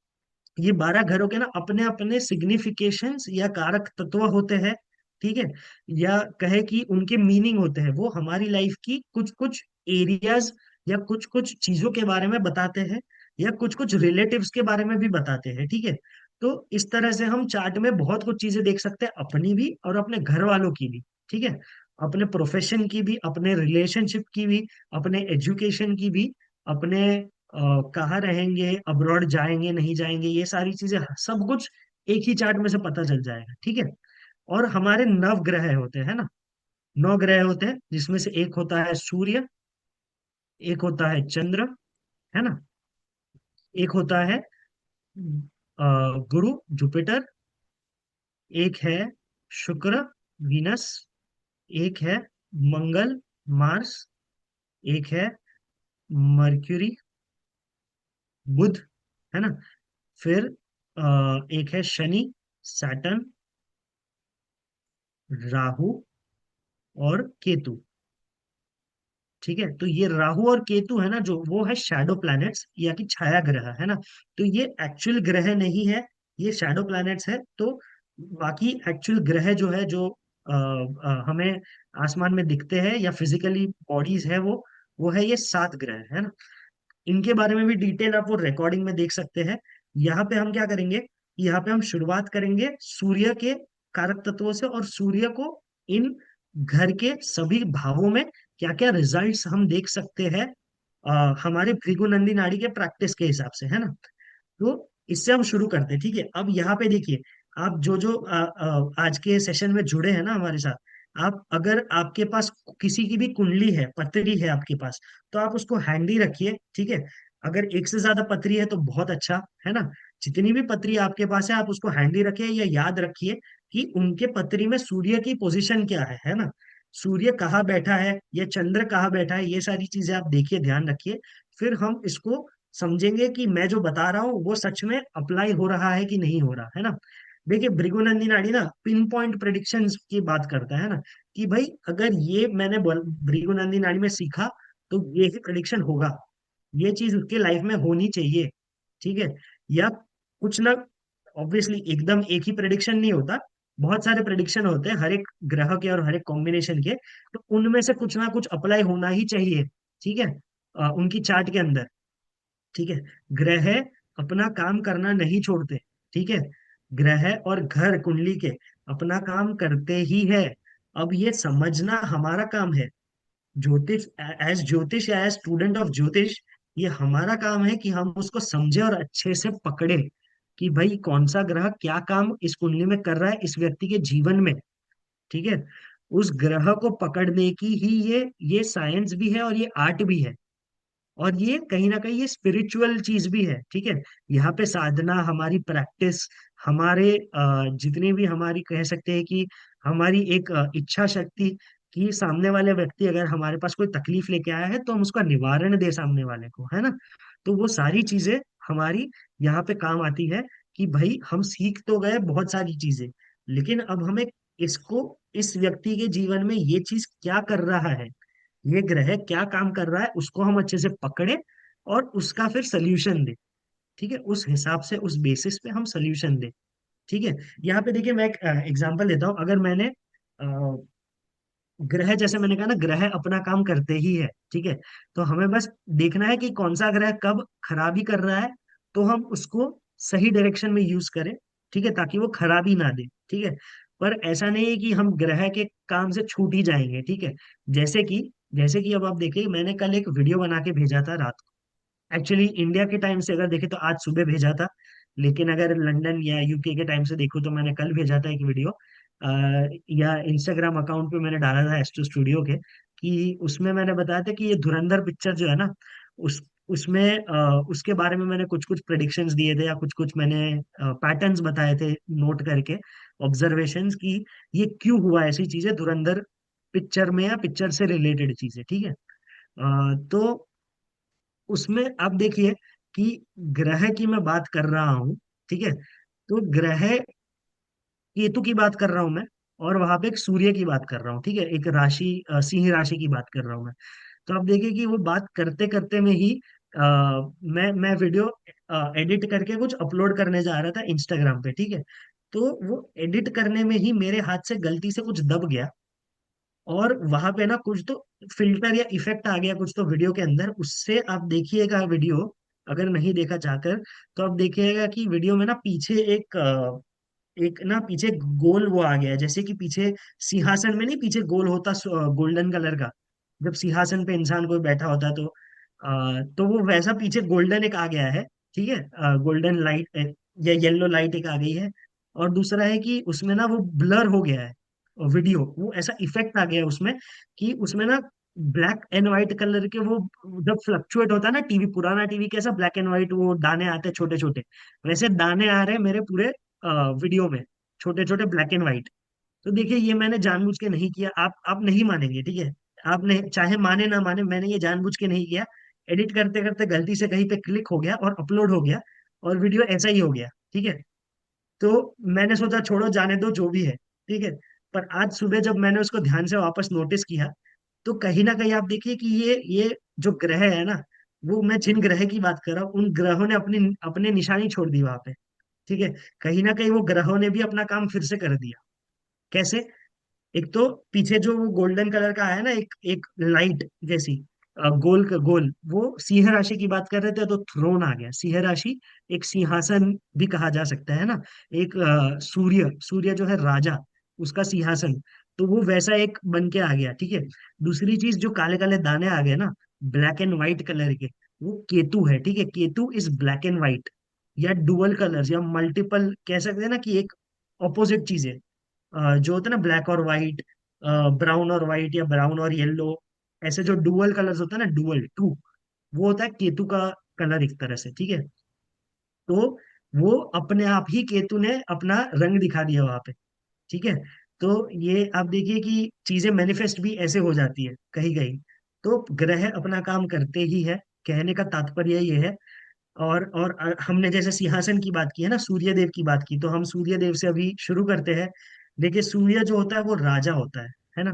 ये 12 घरों के ना अपने अपने सिग्निफिकेशंस या कारक तत्व होते हैं, ठीक है। या कहे कि उनके मीनिंग होते हैं, वो हमारी लाइफ की कुछ कुछ एरियाज या कुछ कुछ चीजों के बारे में बताते हैं, या कुछ कुछ रिलेटिव्स के बारे में भी बताते हैं, ठीक है। तो इस तरह से हम चार्ट में बहुत कुछ चीजें देख सकते हैं, अपनी भी और अपने घर वालों की भी, ठीक है। अपने प्रोफेशन की भी, अपने रिलेशनशिप की भी, अपने एजुकेशन की भी, अपने कहाँ रहेंगे, अब्रॉड जाएंगे नहीं जाएंगे, ये सारी चीजें सब कुछ एक ही चार्ट में से पता चल जाएगा, ठीक है। और हमारे 9 ग्रह होते हैं ना, 9 ग्रह होते हैं, जिसमें से एक होता है सूर्य, एक होता है चंद्र, है ना, एक होता है गुरु जुपिटर, एक है शुक्र वीनस, एक है मंगल मार्स, एक है मर्क्यूरी बुध, है ना। फिर एक है शनि सैटर्न, राहु और केतु, ठीक है। तो ये राहु और केतु है ना, जो वो है शैडो प्लैनेट्स या कि छाया ग्रह, है ना। तो ये एक्चुअल ग्रह नहीं है, ये शैडो प्लैनेट्स है। तो बाकी एक्चुअल ग्रह जो है, जो हमें आसमान में दिखते हैं या फिजिकली बॉडीज है, वो है ये 7 ग्रह, है ना। इनके बारे में भी डिटेल आप वो रिकॉर्डिंग में देख सकते हैं। यहाँ पे हम क्या करेंगे, यहाँ पे हम शुरुआत करेंगे सूर्य के कारक तत्वों से, और सूर्य को इन घर के सभी भावों में क्या क्या रिजल्ट्स हम देख सकते हैं, हमारे भृगुनंदी नाड़ी के प्रैक्टिस के हिसाब से, है ना। तो इससे हम शुरू करते हैं, ठीक है। अब यहाँ पे देखिए, आप जो जो आज के सेशन में जुड़े हैं ना हमारे साथ, आप अगर आपके पास किसी की भी कुंडली है, पत्री है आपके पास, तो आप उसको हैंडी रखिए, ठीक है। अगर एक से ज्यादा पत्री है तो बहुत अच्छा, है ना। जितनी भी पत्री आपके पास है आप उसको हैंडी रखिए, या याद रखिए कि उनके पत्री में सूर्य की पोजीशन क्या है ना। सूर्य कहाँ बैठा है, या चंद्र कहाँ बैठा है, ये सारी चीजें आप देखिए, ध्यान रखिए। फिर हम इसको समझेंगे कि मैं जो बता रहा हूँ वो सच में अप्लाई हो रहा है कि नहीं हो रहा है ना। देखिए, भृगुनंदी नाड़ी ना पिन पॉइंट प्रिडिक्शन की बात करता है ना, कि भाई अगर ये मैंने भृगुनंदी नाड़ी में सीखा तो ये ही प्रिडिक्शन होगा, ये चीज उसके लाइफ में होनी चाहिए, ठीक है। या कुछ ना, ऑब्वियसली एकदम एक ही प्रिडिक्शन नहीं होता, बहुत सारे प्रिडिक्शन होते हैं हर एक ग्रह के और हर एक कॉम्बिनेशन के, तो उनमें से कुछ ना कुछ अप्लाई होना ही चाहिए, ठीक है, उनकी चार्ट के अंदर, ठीक है। ग्रह अपना काम करना नहीं छोड़ते, ठीक है। ग्रह और घर कुंडली के अपना काम करते ही है। अब ये समझना हमारा काम है, ज्योतिष या एज स्टूडेंट ऑफ ज्योतिष, ये हमारा काम है कि हम उसको समझे और अच्छे से पकड़े कि भाई कौन सा ग्रह क्या काम इस कुंडली में कर रहा है इस व्यक्ति के जीवन में, ठीक है। उस ग्रह को पकड़ने की ही ये साइंस भी है और ये आर्ट भी है, और ये कहीं ना कहीं ये स्पिरिचुअल चीज भी है, ठीक है। यहाँ पे साधना, हमारी प्रैक्टिस, हमारे जितनी भी हमारी कह सकते हैं कि हमारी एक इच्छा शक्ति, कि सामने वाले व्यक्ति अगर हमारे पास कोई तकलीफ लेके आया है तो हम उसका निवारण दे सामने वाले को, है ना। तो वो सारी चीजें हमारी यहाँ पे काम आती है, कि भाई हम सीख तो गए बहुत सारी चीजें, लेकिन अब हमें इसको, इस व्यक्ति के जीवन में ये चीज क्या कर रहा है, ये ग्रह क्या काम कर रहा है, उसको हम अच्छे से पकड़े और उसका फिर सोल्यूशन दे, ठीक है। उस हिसाब से, उस बेसिस पे हम सोल्यूशन दे, ठीक है। यहाँ पे देखिए, मैं एक एग्जांपल देता हूँ। अगर मैंने ग्रह, जैसे मैंने कहा ना, ग्रह अपना काम करते ही है, ठीक है। तो हमें बस देखना है कि कौन सा ग्रह कब खराबी कर रहा है, तो हम उसको सही डायरेक्शन में यूज करें, ठीक है, ताकि वो खराबी ना दे, ठीक है। पर ऐसा नहीं है कि हम ग्रह के काम से छूट ही जाएंगे, ठीक है। जैसे कि अब आप देखिए, मैंने कल एक वीडियो बना के भेजा था रात को, एक्चुअली इंडिया के टाइम से अगर देखें तो आज सुबह भेजा था, लेकिन अगर लंदन या यूके के टाइम से देखूँ तो मैंने कल भेजा था एक वीडियो, या इंस्टाग्राम अकाउंट पे मैंने डाला था एस्ट्रो स्टूडियो के, कि उसमें मैंने बताया था कि ये धुरंधर पिक्चर जो है ना, उसमें उसके बारे में मैंने कुछ कुछ प्रेडिक्शंस दिए थे, या कुछ कुछ मैंने पैटर्न्स बताए थे नोट करके, ऑब्जर्वेशंस की ये क्यों हुआ, ऐसी चीजें धुरंधर पिक्चर में या पिक्चर से रिलेटेड चीजें, ठीक है। तो उसमें आप देखिए कि ग्रह की मैं बात कर रहा हूँ, ठीक है। तो ग्रह, केतु की बात कर रहा हूं मैं, और वहां पे एक सूर्य की बात कर रहा हूँ, ठीक है, एक राशि, सिंह राशि की बात कर रहा हूँ मैं। तो आप देखिए कि वो बात करते करते में ही मैं वीडियो एडिट करके कुछ अपलोड करने जा रहा था इंस्टाग्राम पे, ठीक है। तो वो एडिट करने में ही मेरे हाथ से गलती से कुछ दब गया, और वहां पे ना कुछ तो फिल्टर या इफेक्ट आ गया कुछ तो वीडियो के अंदर, उससे आप देखिएगा वीडियो, अगर नहीं देखा जाकर, तो आप देखिएगा कि वीडियो में ना पीछे पीछे गोल वो आ गया है, जैसे कि पीछे सिंहासन में नहीं, पीछे गोल होता गोल्डन कलर का, जब सिंहासन पे इंसान कोई बैठा होता है तो वो वैसा पीछे गोल्डन एक आ गया है, ठीक है। गोल्डन लाइट या येलो लाइट एक आ गई है, और दूसरा है कि उसमें ना वो ब्लर हो गया है वीडियो, वो ऐसा इफेक्ट आ गया है उसमें, कि उसमें ना ब्लैक एंड व्हाइट कलर के वो, जब फ्लक्चुएट होता है ना टीवी, पुराना टीवी कैसा ब्लैक एंड व्हाइट वो दाने आते हैं छोटे छोटे, वैसे दाने आ रहे हैं मेरे पूरे वीडियो में, छोटे छोटे ब्लैक एंड व्हाइट। तो देखिए, ये मैंने जानबूझ के नहीं किया, आप नहीं मानेंगे, ठीक है। आपने चाहे माने ना माने, मैंने ये जानबूझ के नहीं किया, एडिट करते करते गलती से कहीं पे क्लिक हो गया और अपलोड हो गया, और वीडियो ऐसा ही हो गया, ठीक है। तो मैंने सोचा छोड़ो, जाने दो जो भी है, ठीक है। पर आज सुबह जब मैंने उसको ध्यान से वापस नोटिस किया, तो कहीं ना कहीं आप देखिए कि ये जो ग्रह है ना, वो मैं जिन ग्रह की बात कर रहा हूँ उन ग्रहों ने अपनी अपने निशानी छोड़ दी वहां पे, ठीक है। कहीं ना कहीं वो ग्रहों ने भी अपना काम फिर से कर दिया। कैसे? एक तो पीछे जो वो गोल्डन कलर का है ना, एक एक लाइट जैसी, गोल का गोल, वो सिंह राशि की बात कर रहे थे तो थ्रोन आ गया, सिंह राशि एक सिंहासन भी कहा जा सकता है ना। एक सूर्य, सूर्य जो है राजा, उसका सिंहासन, तो वो वैसा एक बन के आ गया, ठीक है। दूसरी चीज जो काले काले दाने आ गए ना, ब्लैक एंड व्हाइट कलर के, वो केतु है, ठीक है। Ketu is black and white, या डुअल कलर्स, या मल्टीपल कह सकते हैं ना कि एक ऑपोजिट चीजें, जो होता है ना ब्लैक और व्हाइट, ब्राउन और व्हाइट, या ब्राउन और येलो, ऐसे जो डुअल कलर्स होता है ना, डुअल टू, वो होता है केतु का कलर एक तरह से, ठीक है। तो वो अपने आप ही केतु ने अपना रंग दिखा दिया वहां पे, ठीक है। तो ये आप देखिए कि चीजें मैनिफेस्ट भी ऐसे हो जाती है कहीं कहीं। तो ग्रह अपना काम करते ही है, कहने का तात्पर्य ये है। और हमने जैसे सिंहासन की बात की है ना, सूर्य देव की बात की, तो हम सूर्य देव से अभी शुरू करते हैं। देखिए सूर्य जो होता है वो राजा होता है ना।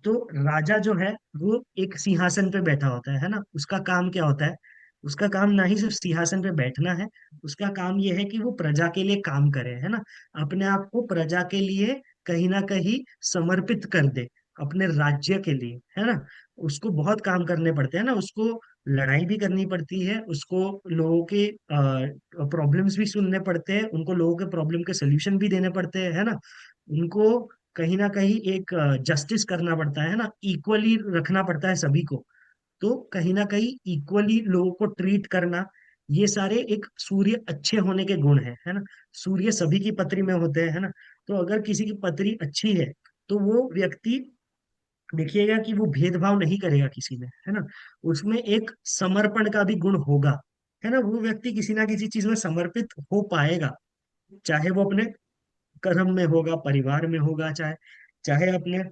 तो राजा जो है वो एक सिंहासन पे बैठा होता है ना। उसका काम क्या होता है? उसका काम ना ही सिर्फ सिंहासन पे बैठना है, उसका काम ये है कि वो प्रजा के लिए काम करे, है ना। अपने आप को प्रजा के लिए कहीं ना कहीं समर्पित कर दे, अपने राज्य के लिए, है ना। उसको बहुत काम करने पड़ते हैं ना, उसको लड़ाई भी करनी पड़ती है, उसको लोगों के प्रॉब्लम्स भी सुनने पड़ते हैं, उनको लोगों के प्रॉब्लम के सोल्यूशन भी देने पड़ते हैं, है ना। उनको कहीं ना कहीं एक जस्टिस करना पड़ता है ना, इक्वली रखना पड़ता है सभी को। तो कहीं ना कहीं इक्वली लोगों को ट्रीट करना, ये सारे एक सूर्य अच्छे होने के गुण है ना। सूर्य सभी की पत्री में होते हैं, है ना। तो अगर किसी की पत्री अच्छी है तो वो व्यक्ति देखिएगा कि वो भेदभाव नहीं करेगा किसी में, है ना। उसमें एक समर्पण का भी गुण होगा, है ना। वो व्यक्ति किसी ना किसी चीज में समर्पित हो पाएगा, चाहे वो अपने कर्म में होगा, परिवार में होगा, चाहे चाहे अपने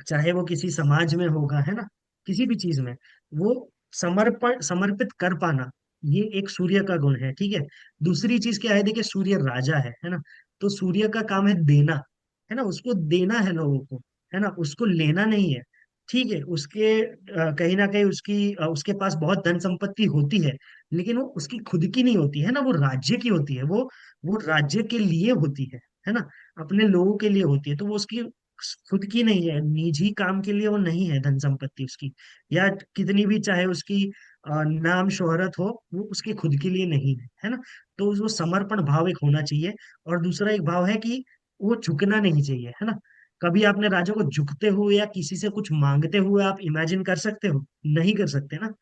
चाहे वो किसी समाज में होगा, है ना। किसी भी चीज में वो समर्पित कर पाना, ये एक सूर्य का गुण है, ठीक है। दूसरी चीज क्या है? देखिए सूर्य राजा है ना। तो सूर्य का काम है देना, है ना। उसको देना है लोगों को, है ना, उसको लेना नहीं है, ठीक है। उसके कहीं ना कहीं उसके पास बहुत धन संपत्ति होती है, लेकिन वो उसकी खुद की नहीं होती है ना, वो राज्य की होती है। वो राज्य के लिए होती है ना, अपने लोगों के लिए होती है। तो वो उसकी खुद की नहीं है, निजी काम के लिए वो नहीं है धन संपत्ति उसकी, या कितनी भी चाहे उसकी नाम शोहरत हो, वो उसके खुद के लिए नहीं है ना। तो वो समर्पण भाव एक होना चाहिए। और दूसरा एक भाव है कि वो झुकना नहीं चाहिए, है ना। कभी आपने राजा को झुकते हुए या किसी से कुछ मांगते हुए आप इमेजिन कर सकते हो? नहीं कर सकते ना।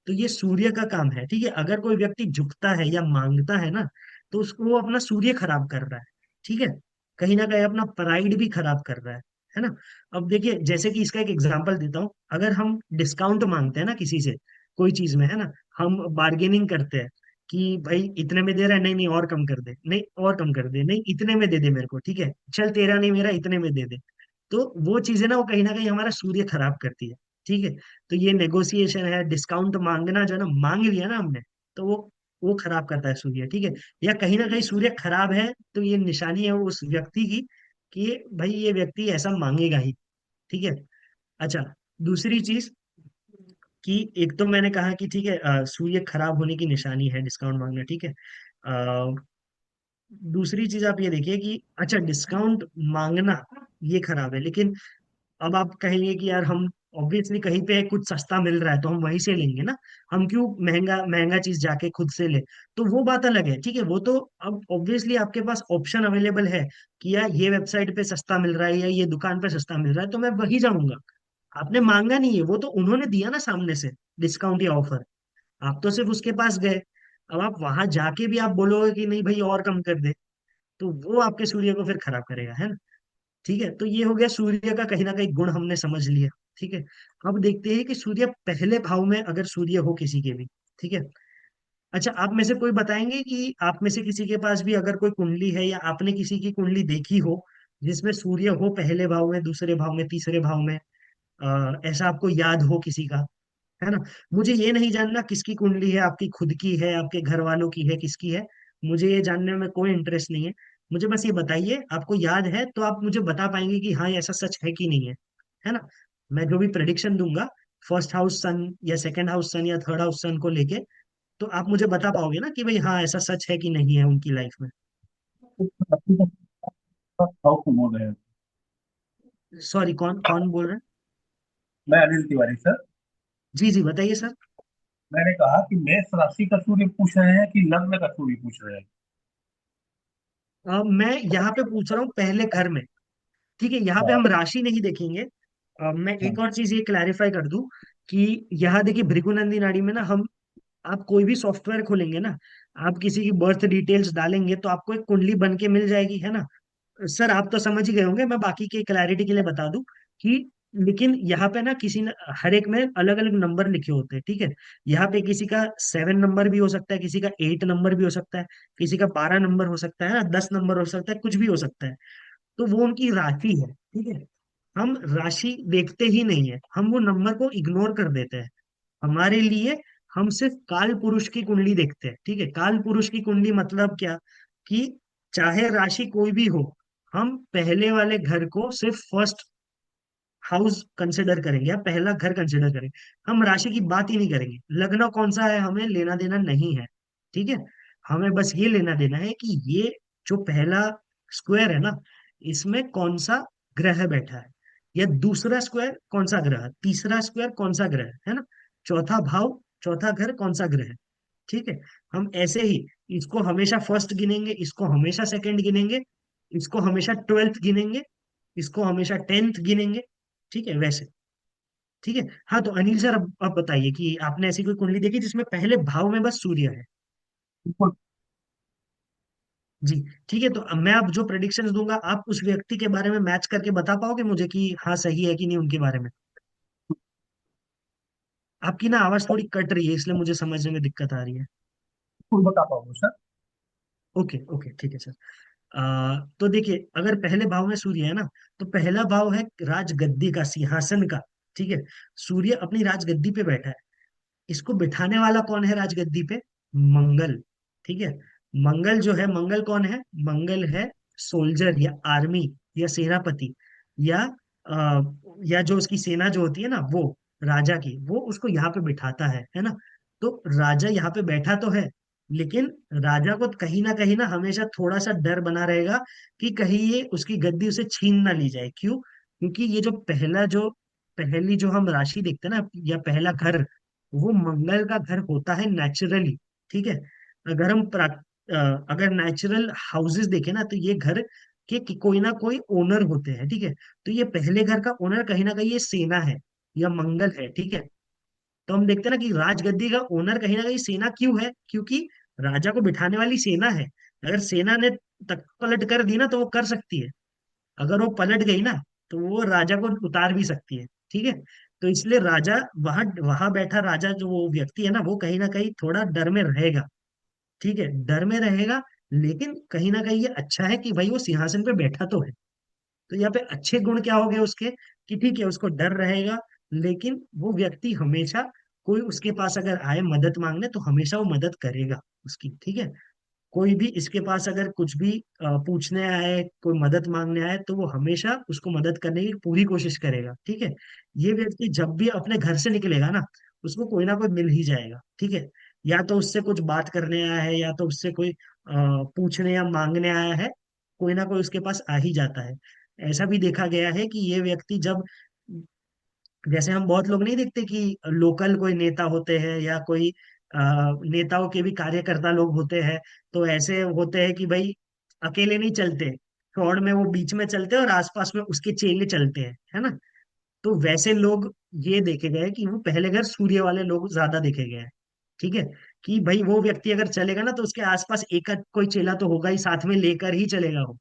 तो ये सूर्य का काम है, ठीक है। अगर कोई व्यक्ति झुकता है या मांगता है ना, तो उसको वो अपना सूर्य खराब कर रहा है, ठीक है। कहीं ना कहीं अपना प्राइड भी खराब कर रहा है ना। अब देखिए जैसे कि इसका एक एग्जांपल देता हूँ, अगर हम डिस्काउंट मांगते हैं ना किसी से कोई चीज में, है ना, हम बार्गेनिंग करते हैं कि भाई इतने में दे रहा है, नहीं नहीं और कम कर दे, नहीं और कम कर दे, नहीं इतने में दे दे मेरे को, ठीक है, चल तेरा नहीं मेरा, इतने में दे दे। तो वो चीजें ना वो कहीं ना कहीं हमारा सूर्य खराब करती है, ठीक है। तो ये नेगोशिएशन है, डिस्काउंट मांगना जो है ना, मांग लिया ना हमने, तो वो खराब करता है सूर्य, ठीक है। या कहीं ना कहीं सूर्य खराब है तो ये निशानी है उस व्यक्ति की कि भाई ये व्यक्ति ऐसा मांगेगा ही, ठीक है। अच्छा, दूसरी चीज कि एक तो मैंने कहा कि ठीक है, सूर्य खराब होने की निशानी है डिस्काउंट मांगना, ठीक है। दूसरी चीज आप ये देखिए कि अच्छा डिस्काउंट मांगना ये खराब है, लेकिन अब आप कहेंगे कि यार हम ऑब्वियसली कहीं पे कुछ सस्ता मिल रहा है तो हम वहीं से लेंगे ना, हम क्यों महंगा महंगा चीज जाके खुद से ले। तो वो बात अलग है, ठीक है। वो तो अब ऑब्वियसली आपके पास ऑप्शन अवेलेबल है कि यार ये वेबसाइट पे सस्ता मिल रहा है या ये दुकान पे सस्ता मिल रहा है तो मैं वही जाऊंगा। आपने मांगा नहीं है, वो तो उन्होंने दिया ना सामने से, डिस्काउंट या ऑफर, आप तो सिर्फ उसके पास गए। अब आप वहां जाके भी आप बोलोगे कि नहीं भाई और कम कर दे, तो वो आपके सूर्य को फिर खराब करेगा, है ना। ठीक है, तो ये हो गया सूर्य का कहीं ना कहीं गुण हमने समझ लिया, ठीक है। अब देखते हैं कि सूर्य पहले भाव में अगर सूर्य हो किसी के भी, ठीक है। अच्छा, आप में से कोई बताएंगे कि आप में से किसी के पास भी अगर कोई कुंडली है या आपने किसी की कुंडली देखी हो जिसमें सूर्य हो पहले भाव में, दूसरे भाव में, तीसरे भाव में, ऐसा आपको याद हो किसी का, है ना। मुझे ये नहीं जानना किसकी कुंडली है, आपकी खुद की है, आपके घर वालों की है, किसकी है, मुझे ये जानने में कोई इंटरेस्ट नहीं है। मुझे बस ये बताइए, आपको याद है तो आप मुझे बता पाएंगे कि हाँ ये ऐसा सच है कि नहीं है ना। मैं जो भी प्रेडिक्शन दूंगा, फर्स्ट हाउस सन या सेकंड हाउस सन या थर्ड हाउस सन को लेके, तो आप मुझे बता पाओगे ना कि भाई हाँ ऐसा सच है कि नहीं है उनकी लाइफ में। हाउ टू बोल रहे हैं? सॉरी, कौन कौन बोल रहे हैं? मैं अनिल तिवारी सर। जी जी बताइए सर। मैंने कहा कि मेष राशि का सूर्य पूछ रहे हैं कि लग्न का सूर्य पूछ रहे हैं? मैं यहाँ पे पूछ रहा हूँ पहले घर में, ठीक है। यहाँ पे हाँ हम राशि नहीं देखेंगे। मैं हाँ एक और चीज ये क्लैरिफाई कर दूं कि यहाँ देखिए भृगुनंदी नाड़ी में ना हम, आप कोई भी सॉफ्टवेयर खोलेंगे ना, आप किसी की बर्थ डिटेल्स डालेंगे तो आपको एक कुंडली बन के मिल जाएगी, है ना। सर आप तो समझ ही गए होंगे, मैं बाकी के क्लैरिटी के लिए बता दूं कि लेकिन यहाँ पे ना किसी ने हर एक में अलग अलग नंबर लिखे होते हैं, ठीक है। यहाँ पे किसी का 7 नंबर भी हो सकता है, किसी का 8 नंबर भी हो सकता है, किसी का 12 नंबर हो सकता है ना, 10 नंबर हो सकता है, कुछ भी हो सकता है। तो वो उनकी राशि है, ठीक है। हम राशि देखते ही नहीं है, हम वो नंबर को इग्नोर कर देते हैं। हमारे लिए हम सिर्फ काल पुरुष की कुंडली देखते हैं, ठीक है। काल पुरुष की कुंडली मतलब क्या, कि चाहे राशि कोई भी हो, हम पहले वाले घर को सिर्फ फर्स्ट हाउस कंसिडर करेंगे या पहला घर कंसिडर करेंगे। हम राशि की बात ही नहीं करेंगे, लग्न कौन सा है हमें लेना देना नहीं है, ठीक है। हमें बस ये लेना देना है कि ये जो पहला स्क्वायर है ना, इसमें कौन सा ग्रह बैठा है, या दूसरा स्क्वायर कौन सा ग्रह है, तीसरा स्क्वायर कौन सा ग्रह है ना, चौथा भाव, चौथा घर कौन सा ग्रह है, ठीक है। हम ऐसे ही इसको हमेशा फर्स्ट गिनेंगे, इसको हमेशा सेकंड गिनेंगे, इसको हमेशा 12th गिनेंगे, इसको हमेशा 10th गिनेंगे, ठीक है वैसे। ठीक है। हाँ तो अनिल सर, अब बताइए कि आपने ऐसी कोई कुंडली देखी जिसमें पहले भाव में बस सूर्य है। बिल्कुल। जी। ठीक है, तो अब मैं अब जो प्रेडिक्शंस दूंगा आप उस व्यक्ति के बारे में मैच करके बता पाओगे मुझे कि हाँ सही है कि नहीं उनके बारे में। आपकी ना आवाज थोड़ी कट रही है, इसलिए मुझे समझने में दिक्कत आ रही है। बिल्कुल बता पाऊंगा सर। ओके ओके ठीक है सर। तो देखिए अगर पहले भाव में सूर्य है ना, तो पहला भाव है राजगद्दी का, सिंहासन का, ठीक है। सूर्य अपनी राजगद्दी पे बैठा है, इसको बिठाने वाला कौन है राजगद्दी पे, मंगल, ठीक है। मंगल जो है, मंगल कौन है, मंगल है सोल्जर या आर्मी या सेनापति, या या जो उसकी सेना जो होती है ना वो राजा की, वो उसको यहाँ पे बिठाता है ना। तो राजा यहाँ पे बैठा तो है, लेकिन राजा को कहीं ना हमेशा थोड़ा सा डर बना रहेगा कि कहीं ये उसकी गद्दी उसे छीन ना ली जाए। क्यों, क्योंकि ये जो पहली जो हम राशि देखते हैं ना, या पहला घर, वो मंगल का घर होता है नेचुरली, ठीक है। अगर हम अगर नेचुरल हाउसेस देखें ना, तो ये घर के कोई ना कोई ओनर होते हैं, ठीक है। तो ये पहले घर का ओनर कहीं ना कहीं ये सेना है या मंगल है, ठीक है। तो हम देखते हैं ना कि राजगद्दी का ओनर कहीं ना कहीं सेना क्यों है, क्योंकि राजा को बिठाने वाली सेना है। अगर सेना ने तख्त पलट कर दी ना तो वो कर सकती है, अगर वो पलट गई ना तो वो राजा को उतार भी सकती है, ठीक है। तो इसलिए राजा वहां वहां बैठा राजा जो वो व्यक्ति है ना, वो कहीं ना कहीं थोड़ा डर में रहेगा, ठीक है, डर में रहेगा। लेकिन कहीं ना कहीं ये अच्छा है कि भाई वो सिंहासन पे बैठा तो है। तो यहाँ पे अच्छे गुण क्या हो गए उसके, कि ठीक है उसको डर रहेगा, लेकिन वो व्यक्ति हमेशा, कोई उसके पास अगर आए मदद मांगने तो हमेशा वो मदद करेगा उसकी, ठीक है। कोई भी इसके पास अगर कुछ भी पूछने आए, कोई मदद मांगने आए, तो वो हमेशा उसको मदद करने की पूरी कोशिश करेगा, ठीक है। ये व्यक्ति जब भी अपने घर से निकलेगा ना, उसको कोई ना कोई मिल ही जाएगा, ठीक है। या तो उससे कुछ बात करने आया है, या तो उससे कोई पूछने या मांगने आया है, कोई ना कोई उसके पास आ ही जाता है। ऐसा भी देखा गया है कि ये व्यक्ति जब, जैसे हम बहुत लोग नहीं देखते कि लोकल कोई नेता होते हैं या कोई नेताओं के भी कार्यकर्ता लोग होते हैं, तो ऐसे होते हैं कि भाई अकेले नहीं चलते, फ्रॉड में वो बीच में चलते हैं और आसपास में उसके चेले चलते हैं, है ना। तो वैसे लोग ये देखे गए हैं कि वो पहले घर सूर्य वाले लोग ज्यादा देखे गए हैं, ठीक है। कि भाई वो व्यक्ति अगर चलेगा ना तो उसके आसपास एक आध कोई चेला तो होगा ही, साथ में लेकर ही चलेगा वो,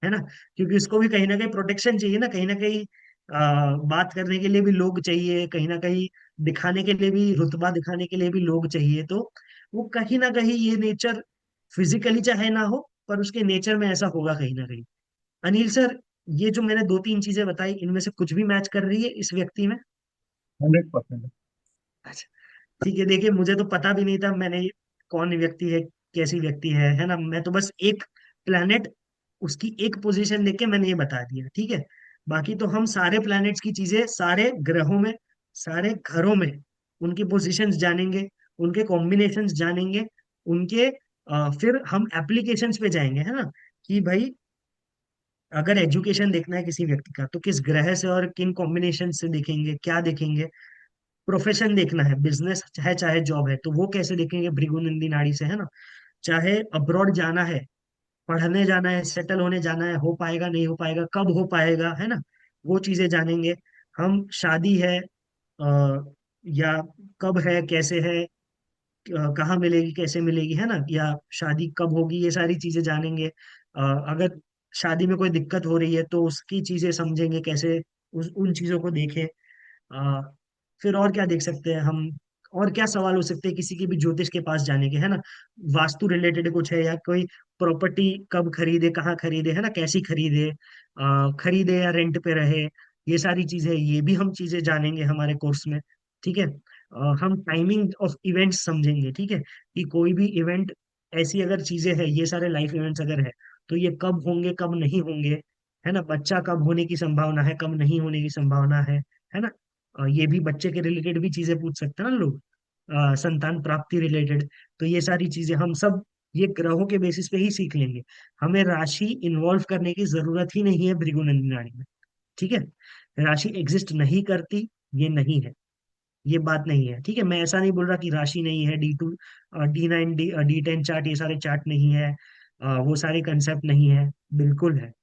है ना। क्योंकि उसको भी कहीं ना कहीं प्रोटेक्शन चाहिए ना, कहीं ना कहीं बात करने के लिए भी लोग चाहिए, कहीं ना कहीं दिखाने के लिए भी, रुतबा दिखाने के लिए भी लोग चाहिए। तो वो कहीं ना कहीं ये नेचर, फिजिकली चाहे ना हो, पर उसके नेचर में ऐसा होगा कहीं ना कहीं। अनिल सर, ये जो मैंने दो तीन चीजें बताई, इनमें से कुछ भी मैच कर रही है इस व्यक्ति में। 100%। अच्छा, ठीक है। देखिए मुझे तो पता भी नहीं था, मैंने कौन व्यक्ति है, कैसी व्यक्ति है ना। मैं तो बस एक प्लेनेट, उसकी एक पोजीशन देख के मैंने ये बता दिया, ठीक है। बाकी तो हम सारे प्लैनेट्स की चीजें, सारे ग्रहों में, सारे घरों में उनकी पोजीशंस जानेंगे, उनके कॉम्बिनेशंस जानेंगे, उनके फिर हम एप्लीकेशंस पे जाएंगे, है ना। कि भाई अगर एजुकेशन देखना है किसी व्यक्ति का तो किस ग्रह से और किन कॉम्बिनेशन से देखेंगे, क्या देखेंगे। प्रोफेशन देखना है, बिजनेस है चाहे जॉब है, तो वो कैसे देखेंगे, भृगुनंदी नाड़ी से, है ना। चाहे अब्रॉड जाना है, पढ़ने जाना है, सेटल होने जाना है, हो पाएगा नहीं हो पाएगा, कब हो पाएगा, है ना, वो चीजें जानेंगे हम। शादी है, या कब है, कैसे है, कहाँ मिलेगी, कैसे मिलेगी, है ना, या शादी कब होगी, ये सारी चीजें जानेंगे। अगर शादी में कोई दिक्कत हो रही है तो उसकी चीजें समझेंगे, कैसे उन चीजों को देखें। आ, फिर और क्या देख सकते हैं हम, और क्या सवाल हो सकते हैं किसी की भी ज्योतिष के पास जाने के, है ना। वास्तु रिलेटेड कुछ है, या कोई प्रॉपर्टी कब खरीदे, कहाँ खरीदे, है ना, कैसी खरीदे, खरीदे या रेंट पे रहे, ये सारी चीजें, ये भी हम चीजें जानेंगे हमारे कोर्स में। ठीक है। हम टाइमिंग ऑफ इवेंट्स समझेंगे, ठीक है, कि कोई भी इवेंट, ऐसी अगर चीजें हैं, ये सारे लाइफ इवेंट्स अगर है, तो ये कब होंगे, कब नहीं होंगे, है ना। बच्चा कब होने की संभावना है, कब नहीं होने की संभावना है ना। ये भी बच्चे के रिलेटेड भी चीजें पूछ सकते हैं ना लोग, संतान प्राप्ति रिलेटेड। तो ये सारी चीजें हम सब ये ग्रहों के बेसिस पे ही सीख लेंगे। हमें राशि इन्वॉल्व करने की जरूरत ही नहीं है भृगु नंदी नाड़ी में। ठीक है। राशि एग्जिस्ट नहीं करती, ये नहीं है, ये बात नहीं है। ठीक है, मैं ऐसा नहीं बोल रहा कि राशि नहीं है, D2 D9 D10 चार्ट, ये सारे चार्ट नहीं है, वो सारे कंसेप्ट नहीं है, बिल्कुल है।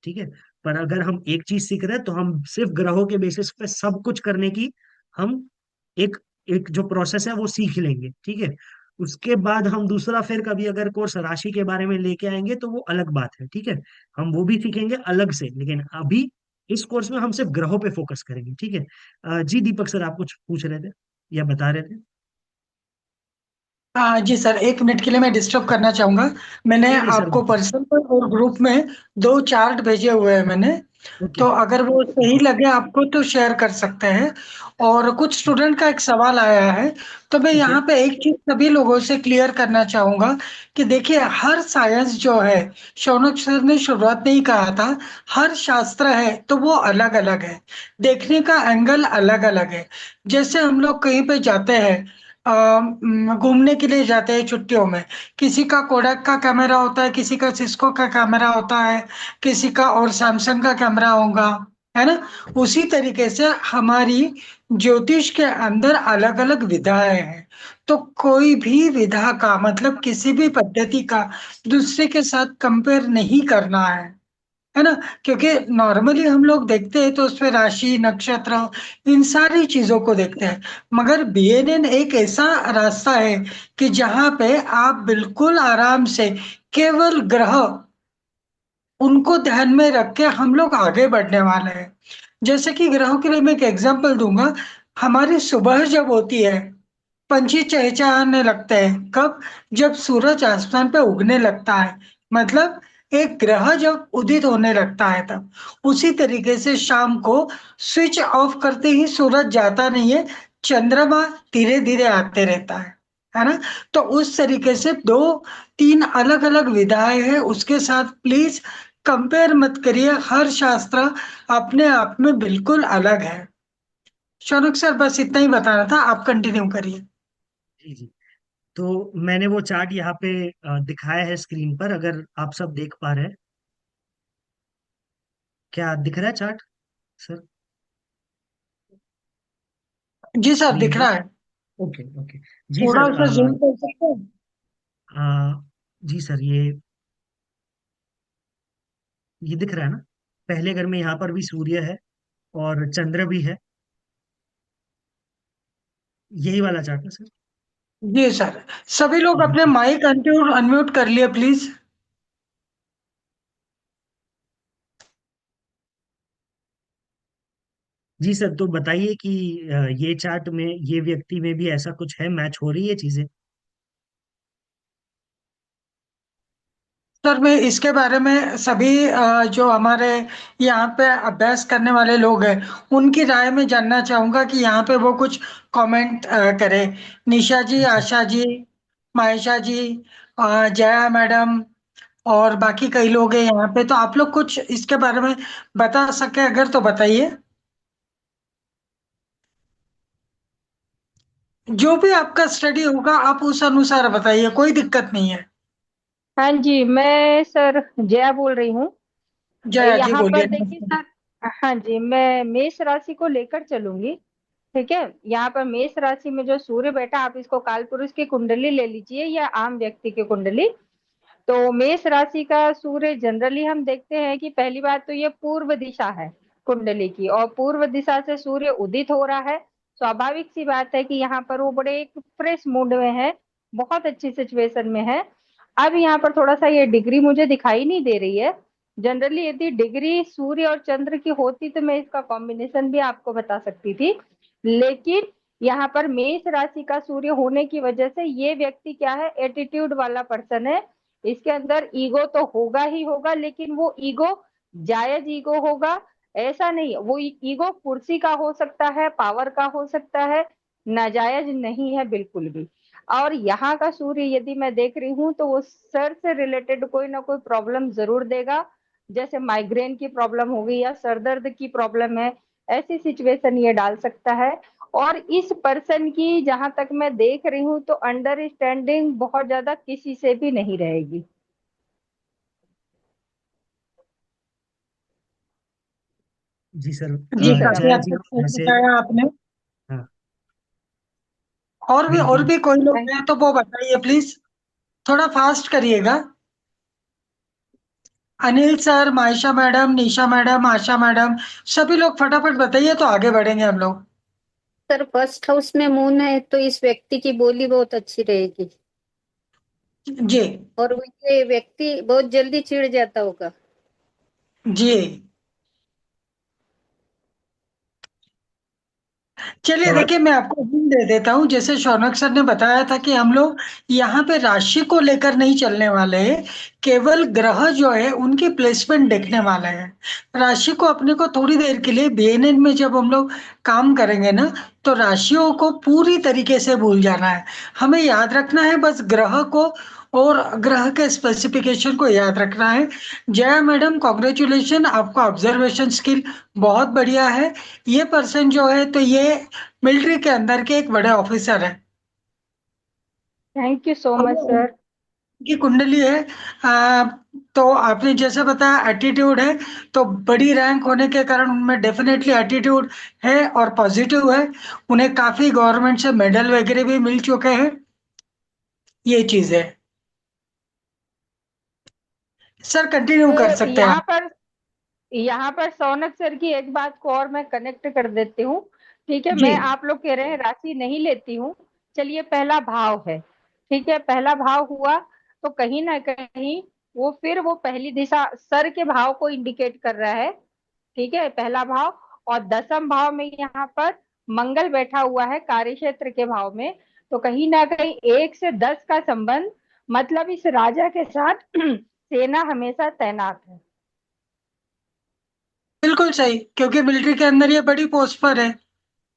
ठीक है। पर अगर हम एक चीज सीख रहे हैं तो हम सिर्फ ग्रहों के बेसिस पे सब कुछ करने की, हम एक एक जो प्रोसेस है वो सीख लेंगे। ठीक है। उसके बाद हम दूसरा फिर कभी अगर कोर्स राशि के बारे में लेके आएंगे तो वो अलग बात है। ठीक है। हम वो भी सीखेंगे अलग से, लेकिन अभी इस कोर्स में हम सिर्फ ग्रहों पे फोकस करेंगे। ठीक है। जी दीपक सर, आप कुछ पूछ रहे थे या बता रहे थे? हाँ जी सर, 1 मिनट के लिए मैं डिस्टर्ब करना चाहूंगा। मैंने नहीं नहीं सर, आपको पर्सनल और ग्रुप में 2 चार्ट भेजे हुए हैं मैंने। ओके। तो अगर वो सही लगे आपको तो शेयर कर सकते हैं। और कुछ स्टूडेंट का एक सवाल आया है, तो मैं ओके। यहाँ पे एक चीज सभी लोगों से क्लियर करना चाहूंगा कि देखिए, हर साइंस जो है, शौनक सर ने शुरुआत में ही कहा था, हर शास्त्र है तो वो अलग अलग है, देखने का एंगल अलग अलग है। जैसे हम लोग कहीं पे जाते हैं, घूमने के लिए जाते हैं छुट्टियों में, किसी का कोडक का कैमरा होता है, किसी का सिस्को का कैमरा होता है, किसी का और सैमसंग का कैमरा होगा, है ना। उसी तरीके से हमारी ज्योतिष के अंदर अलग अलग विधाएं हैं। तो कोई भी विधा का मतलब किसी भी पद्धति का दूसरे के साथ कंपेयर नहीं करना है ना। क्योंकि नॉर्मली हम लोग देखते हैं तो उसमें राशि नक्षत्र इन सारी चीजों को देखते हैं, मगर बीएनएन एक ऐसा रास्ता है कि जहाँ पे आप बिल्कुल आराम से केवल ग्रह, उनको ध्यान में रख के हम लोग आगे बढ़ने वाले हैं। जैसे कि ग्रहों के लिए मैं एक एग्जांपल दूंगा। हमारी सुबह जब होती है, पंछी चहचहाने लगते हैं कब? जब सूरज आसमान पे उगने लगता है, मतलब एक ग्रह जब उदित होने लगता है तब। उसी तरीके से शाम को स्विच ऑफ करते ही सूरज जाता नहीं है, चंद्रमा धीरे धीरे आते रहता है ना। तो उस तरीके से 2 3 अलग अलग विधाएं हैं, उसके साथ प्लीज कंपेयर मत करिए। हर शास्त्र अपने आप में बिल्कुल अलग है। शौनक सर, बस इतना ही बताना था, आप कंटिन्यू करिए। जी जी। तो मैंने वो चार्ट यहाँ पे दिखाया है स्क्रीन पर, अगर आप सब देख पा रहे हैं। क्या दिख रहा है चार्ट सर? जी सर, स्क्रीन दिख पे? रहा है। Okay okay. जी थोड़ा सर। सा जूम कर सकते हैं? जी सर, ये दिख रहा है ना? पहले घर में यहाँ पर भी सूर्य है और चंद्र भी है, यही वाला चार्ट है सर? जी सर, सभी लोग अपने जी माइक अनम्यूट अनम्यूट कर लिए प्लीज। जी सर, तो बताइए कि ये चार्ट में, ये व्यक्ति में भी ऐसा कुछ है, मैच हो रही है चीजें? सर, मैं इसके बारे में सभी जो हमारे यहाँ पे अभ्यास करने वाले लोग हैं, उनकी राय में जानना चाहूंगा कि यहाँ पे वो कुछ कमेंट करें। निशा जी, अच्छा। आशा जी, मायशा जी, जया मैडम और बाकी कई लोग हैं यहाँ पे, तो आप लोग कुछ इसके बारे में बता सके अगर तो बताइए। जो भी आपका स्टडी होगा आप उस अनुसार बताइए, कोई दिक्कत नहीं है। हाँ जी, मैं सर जया बोल रही हूँ। जया जी यहाँ बोलिए, पर देखिए नमस्ते। सर, हाँ जी, मैं मेष राशि को लेकर चलूंगी। ठीक है। यहाँ पर मेष राशि में जो सूर्य बैठा, आप इसको काल पुरुष की कुंडली ले लीजिए या आम व्यक्ति की कुंडली। तो मेष राशि का सूर्य जनरली हम देखते हैं कि पहली बात तो ये पूर्व दिशा है कुंडली की, और पूर्व दिशा से सूर्य उदित हो रहा है। स्वाभाविक सी बात है कि यहाँ पर वो बड़े एक फ्रेश मूड में है, बहुत अच्छी सिचुएशन में है। अब यहाँ पर थोड़ा सा ये डिग्री मुझे दिखाई नहीं दे रही है। जनरली यदि डिग्री सूर्य और चंद्र की होती तो मैं इसका कॉम्बिनेशन भी आपको बता सकती थी, लेकिन यहाँ पर मेष राशि का सूर्य होने की वजह से ये व्यक्ति क्या है, एटीट्यूड वाला पर्सन है। इसके अंदर ईगो तो होगा ही होगा, लेकिन वो ईगो जायज ईगो होगा, ऐसा नहीं। वो ईगो कुर्सी का हो सकता है, पावर का हो सकता है, नाजायज नहीं है बिल्कुल भी। और यहाँ का सूर्य यदि मैं देख रही हूँ तो वो सर से रिलेटेड कोई ना कोई प्रॉब्लम जरूर देगा, जैसे माइग्रेन की प्रॉब्लम हो गई या सर दर्द की प्रॉब्लम है, ऐसी सिचुएशन ये डाल सकता है। और इस पर्सन की जहां तक मैं देख रही हूँ तो अंडरस्टैंडिंग बहुत ज्यादा किसी से भी नहीं रहेगी। जी सर। जी जी सर। काफी जया हद जी तक सही वैसे, बताया आपने। हाँ और बिल्कुल। भी कोई लोग हैं तो वो बताइए प्लीज, थोड़ा फास्ट करिएगा। अनिल सर, मायशा मैडम, निशा मैडम, आशा मैडम, सभी लोग फटाफट बताइए तो आगे बढ़ेंगे हम लोग। सर फर्स्ट हाउस में मून है तो इस व्यक्ति की बोली बहुत अच्छी रहेगी, जी। और वो ये व्यक्ति बहुत जल्दी चिढ़ जाता होगा। जी चलिए तो देखिए, मैं आपको हिंट दे देता हूँ। जैसे शौनक सर ने बताया था कि हम लोग यहाँ पे राशि को लेकर नहीं चलने वाले हैं, केवल ग्रह जो है उनकी प्लेसमेंट देखने वाले हैं। राशि को अपने को थोड़ी देर के लिए बीएनएन में जब हम लोग काम करेंगे ना, तो राशियों को पूरी तरीके से भूल जाना है। हमें याद रखना है बस ग्रह को, और ग्रह के स्पेसिफिकेशन को याद रखना है। जया मैडम, कॉन्ग्रेचुलेशन, आपका ऑब्जर्वेशन स्किल बहुत बढ़िया है। ये पर्सन जो है तो ये मिलिट्री के अंदर के एक बड़े ऑफिसर है। थैंक यू सो और मच वो सर। उनकी कुंडली है। आ, तो आपने जैसे बताया एटीट्यूड है, तो बड़ी रैंक होने के कारण उनमें डेफिनेटली एटीट्यूड है और पॉजिटिव है। उन्हें काफी गवर्नमेंट से मेडल वगैरह भी मिल चुके हैं। ये चीज है। सर कंटिन्यू कर तो सकते हैं आप। यहाँ पर सौनक सर की एक बात को और मैं कनेक्ट कर देती हूँ। ठीक है, जी मैं आप लोग कह रहे हैं राशि नहीं लेती हूँ, चलिए पहला भाव है, ठीक है, पहला भाव हुआ तो कहीं ना कहीं वो फिर वो पहली दिशा सर के भाव को इंडिकेट कर रहा है। ठीक है, पहला भाव। और दसम भाव में यहाँ पर मंगल बैठा हुआ है कार्य क्षेत्र के भाव में, तो कहीं ना कहीं 1 से 10 का संबंध, मतलब इस राजा के साथ सेना हमेशा तैनात है। बिल्कुल सही, क्योंकि मिलिट्री के अंदर ये बड़ी पोस्ट पर है,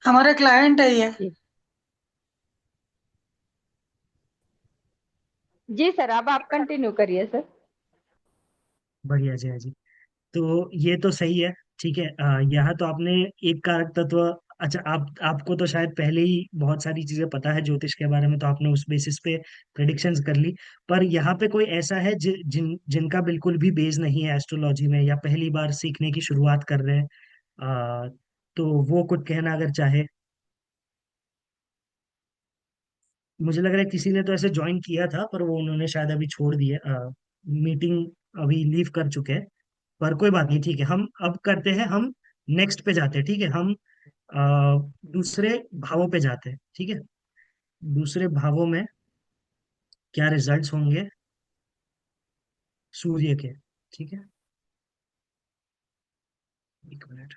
हमारा क्लाइंट है ये। जी सर, अब आप कंटिन्यू करिए सर। बढ़िया जया जी। तो ये तो सही है। ठीक है, यहाँ तो आपने एक कारक तत्व, अच्छा आपको तो शायद पहले ही बहुत सारी चीजें पता है ज्योतिष के बारे में, तो आपने उस बेसिस पे प्रिडिक्शंस कर ली। पर यहाँ पे कोई ऐसा है जिनका बिल्कुल भी बेस नहीं है एस्ट्रोलॉजी में, या पहली बार सीखने की शुरुआत कर रहे हैं, आ, तो वो कुछ कहना अगर चाहे। मुझे लग रहा है किसी ने तो ऐसे ज्वाइन किया था, पर वो उन्होंने शायद अभी छोड़ दिया, मीटिंग अभी लीव कर चुके हैं। पर कोई बात नहीं, ठीक है, हम अब करते हैं, हम नेक्स्ट पे जाते हैं। ठीक है, हम दूसरे भावों पे जाते हैं। ठीक है, दूसरे भावों में क्या रिजल्ट्स होंगे सूर्य के। ठीक है, एक मिनट।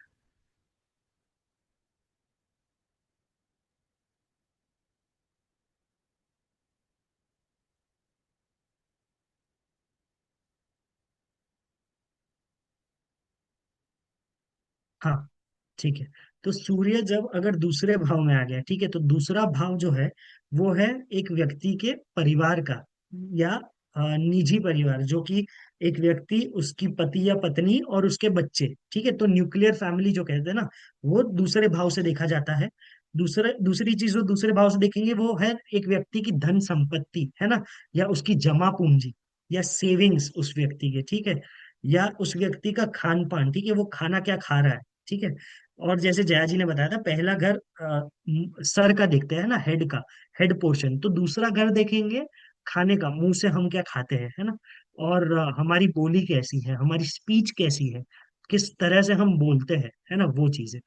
हाँ ठीक है, तो सूर्य जब अगर दूसरे भाव में आ गया, ठीक है, तो दूसरा भाव जो है वो है एक व्यक्ति के परिवार का, या निजी परिवार, जो कि एक व्यक्ति, उसकी पति या पत्नी और उसके बच्चे। ठीक है, तो न्यूक्लियर फैमिली जो कहते हैं ना, वो दूसरे भाव से देखा जाता है। दूसरी चीज जो दूसरे भाव से देखेंगे वो है एक व्यक्ति की धन संपत्ति, है ना, या उसकी जमा पूंजी, या सेविंग्स उस व्यक्ति के। ठीक है, या उस व्यक्ति का खान पान, ठीक है, वो खाना क्या खा रहा है। ठीक है, और जैसे जया जी ने बताया था, पहला घर सर का देखते हैं ना, हेड का, हेड पोर्शन, तो दूसरा घर देखेंगे खाने का, मुंह से हम क्या खाते हैं, है ना, और हमारी बोली कैसी है, हमारी स्पीच कैसी है, किस तरह से हम बोलते हैं, है ना, वो चीजें।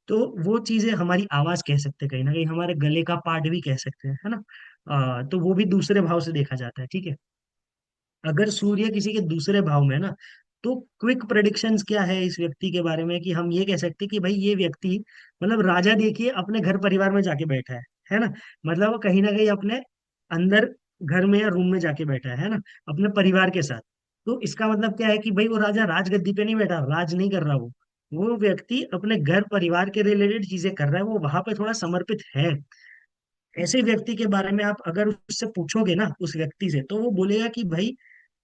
तो वो चीजें हमारी आवाज कह सकते हैं, कहीं ना कहीं हमारे गले का पार्ट भी कह सकते हैं, है ना। तो वो भी दूसरे भाव से देखा जाता है, ठीक है। अगर सूर्य किसी के दूसरे भाव में है ना, तो क्विक प्रेडिक्शंस क्या है इस व्यक्ति के बारे में, कि हम ये कह सकते हैं कि भाई ये व्यक्ति, मतलब राजा देखिए अपने घर परिवार में जाके बैठा है ना। मतलब वो कहीं ना कहीं अपने अंदर घर में या रूम में जाके बैठा है ना, अपने परिवार के साथ। तो इसका मतलब क्या है कि भाई वो राजा राजगद्दी पे नहीं बैठा, राज नहीं कर रहा वो व्यक्ति अपने घर परिवार के रिलेटेड चीजें कर रहा है, वो वहां पे थोड़ा समर्पित है। ऐसे व्यक्ति के बारे में आप अगर उससे पूछोगे ना, उस व्यक्ति से, तो वो बोलेगा कि भाई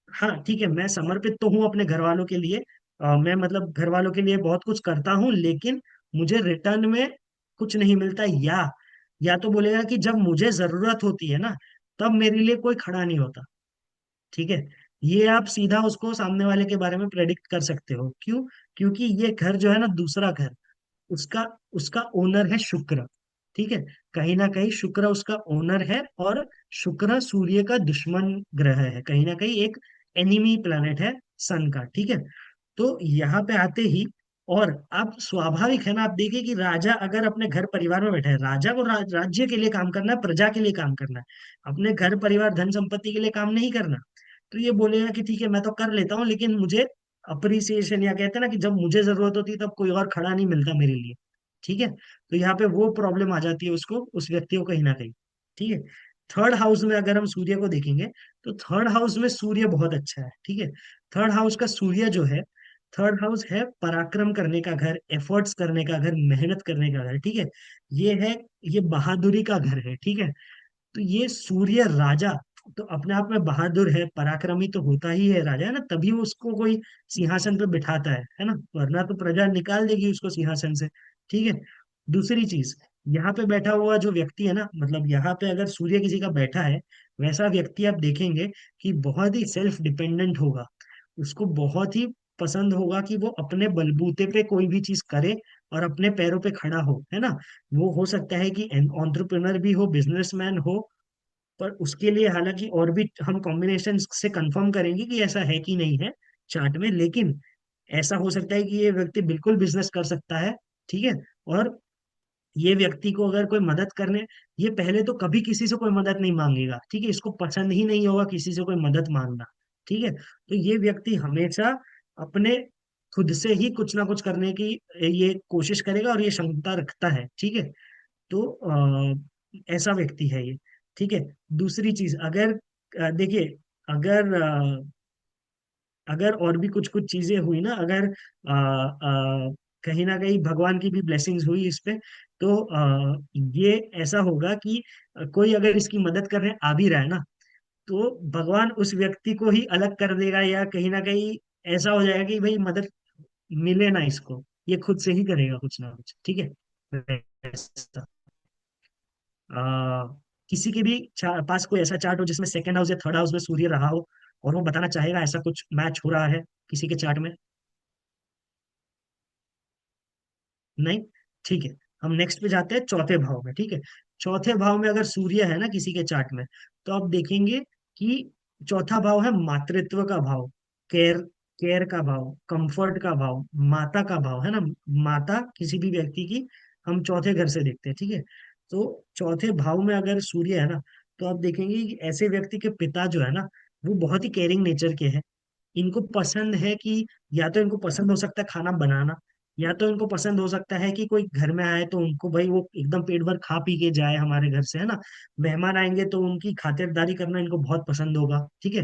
हाँ ठीक है, मैं समर्पित तो हूँ अपने घर वालों के लिए, मैं मतलब घर वालों के लिए बहुत कुछ करता हूँ, लेकिन मुझे रिटर्न में कुछ नहीं मिलता। या तो बोलेगा कि जब मुझे जरूरत होती है ना, तब मेरे लिए कोई खड़ा नहीं होता, ठीक है। ये आप सीधा उसको सामने वाले के बारे में प्रेडिक्ट कर सकते हो। क्यों? क्योंकि ये घर जो है ना, दूसरा घर, उसका उसका ओनर है शुक्र, ठीक है। कहीं ना कहीं शुक्र उसका ओनर है, और शुक्र सूर्य का दुश्मन ग्रह है, कहीं ना कहीं एक एनिमी प्लैनेट है सन का, ठीक है। तो यहाँ पे आते ही, और आप स्वाभाविक है ना, आप देखिए कि राजा अगर अपने घर परिवार में बैठा है, राजा को राज्य के लिए काम करना है, प्रजा के लिए काम करना है, अपने घर परिवार धन संपत्ति के लिए काम नहीं करना। तो ये बोलेगा कि ठीक है मैं तो कर लेता हूँ, लेकिन मुझे अप्रिसिएशन, या कहते हैं ना कि जब मुझे जरूरत होती है तब कोई और खड़ा नहीं मिलता मेरे लिए, ठीक है। तो यहाँ पे वो प्रॉब्लम आ जाती है उसको, उस व्यक्ति को कहीं ना कहीं, ठीक है। थर्ड हाउस में अगर हम सूर्य को देखेंगे, तो थर्ड हाउस में सूर्य बहुत अच्छा है, ठीक है। थर्ड हाउस का सूर्य जो है, थर्ड हाउस है पराक्रम करने का घर, एफर्ट्स करने का घर, मेहनत करने का घर, ठीक है। ये है, ये बहादुरी का घर है, ठीक है। तो ये सूर्य राजा तो अपने आप में बहादुर है, पराक्रमी तो होता ही है राजा, है ना, तभी वो उसको कोई सिंहासन पे बिठाता है ना, वरना तो प्रजा निकाल देगी उसको सिंहासन से, ठीक है। दूसरी चीज, यहाँ पे बैठा हुआ जो व्यक्ति है ना, मतलब यहाँ पे अगर सूर्य किसी का बैठा है, वैसा व्यक्ति आप देखेंगे कि बहुत ही सेल्फ डिपेंडेंट होगा, उसको बहुत ही पसंद होगा कि वो अपने बलबूते पे कोई भी चीज करे और अपने पैरों पे खड़ा हो, है ना। वो हो सकता है कि एंटरप्रेन्योर भी हो, बिजनेसमैन हो, पर उसके लिए हालांकि और भी हम कॉम्बिनेशन से कंफर्म करेंगे कि ऐसा है कि नहीं है चार्ट में, लेकिन ऐसा हो सकता है कि ये व्यक्ति बिल्कुल बिजनेस कर सकता है, ठीक है। और ये व्यक्ति को अगर कोई मदद करने, ये पहले तो कभी किसी से कोई मदद नहीं मांगेगा, ठीक है, इसको पसंद ही नहीं होगा किसी से कोई मदद मांगना, ठीक है। तो ये व्यक्ति हमेशा अपने खुद से ही कुछ ना कुछ करने की ये कोशिश करेगा, और ये क्षमता रखता है, ठीक है। तो ऐसा व्यक्ति है ये, ठीक है। दूसरी चीज, अगर देखिए, अगर अगर और भी कुछ कुछ चीजें हुई ना, अगर कहीं ना कहीं भगवान की भी ब्लेसिंग्स हुई इस पे, तो ये ऐसा होगा कि कोई अगर इसकी मदद करने आ भी रहा है ना, तो भगवान उस व्यक्ति को ही अलग कर देगा, या कहीं ना कहीं ऐसा हो जाएगा कि भाई मदद मिले ना इसको, ये खुद से ही करेगा कुछ ना कुछ, ठीक है। ऐसा। आ, किसी के भी पास कोई ऐसा चार्ट हो जिसमें सेकंड हाउस या थर्ड हाउस में सूर्य रहा हो, और वो बताना चाहेगा ऐसा कुछ मैच हो रहा है किसी के चार्ट में? नहीं, ठीक है। हम नेक्स्ट पे जाते हैं चौथे भाव में, ठीक है। चौथे भाव में अगर सूर्य है ना किसी के चार्ट में, तो आप देखेंगे कि चौथा भाव है मातृत्व का भाव, केयर केयर का भाव, कंफर्ट का भाव, माता का भाव, है ना। माता किसी भी व्यक्ति की हम चौथे घर से देखते हैं, ठीक है। तो चौथे भाव में अगर सूर्य है ना, तो आप देखेंगे कि ऐसे व्यक्ति के पिता जो है ना, वो बहुत ही केयरिंग नेचर के हैं। इनको पसंद है कि, या तो इनको पसंद हो सकता है खाना बनाना, या तो इनको पसंद हो सकता है कि कोई घर में आए तो उनको भाई वो एकदम पेट भर खा पी के जाए हमारे घर से, है ना। मेहमान आएंगे तो उनकी खातिरदारी करना इनको बहुत पसंद होगा, ठीक है।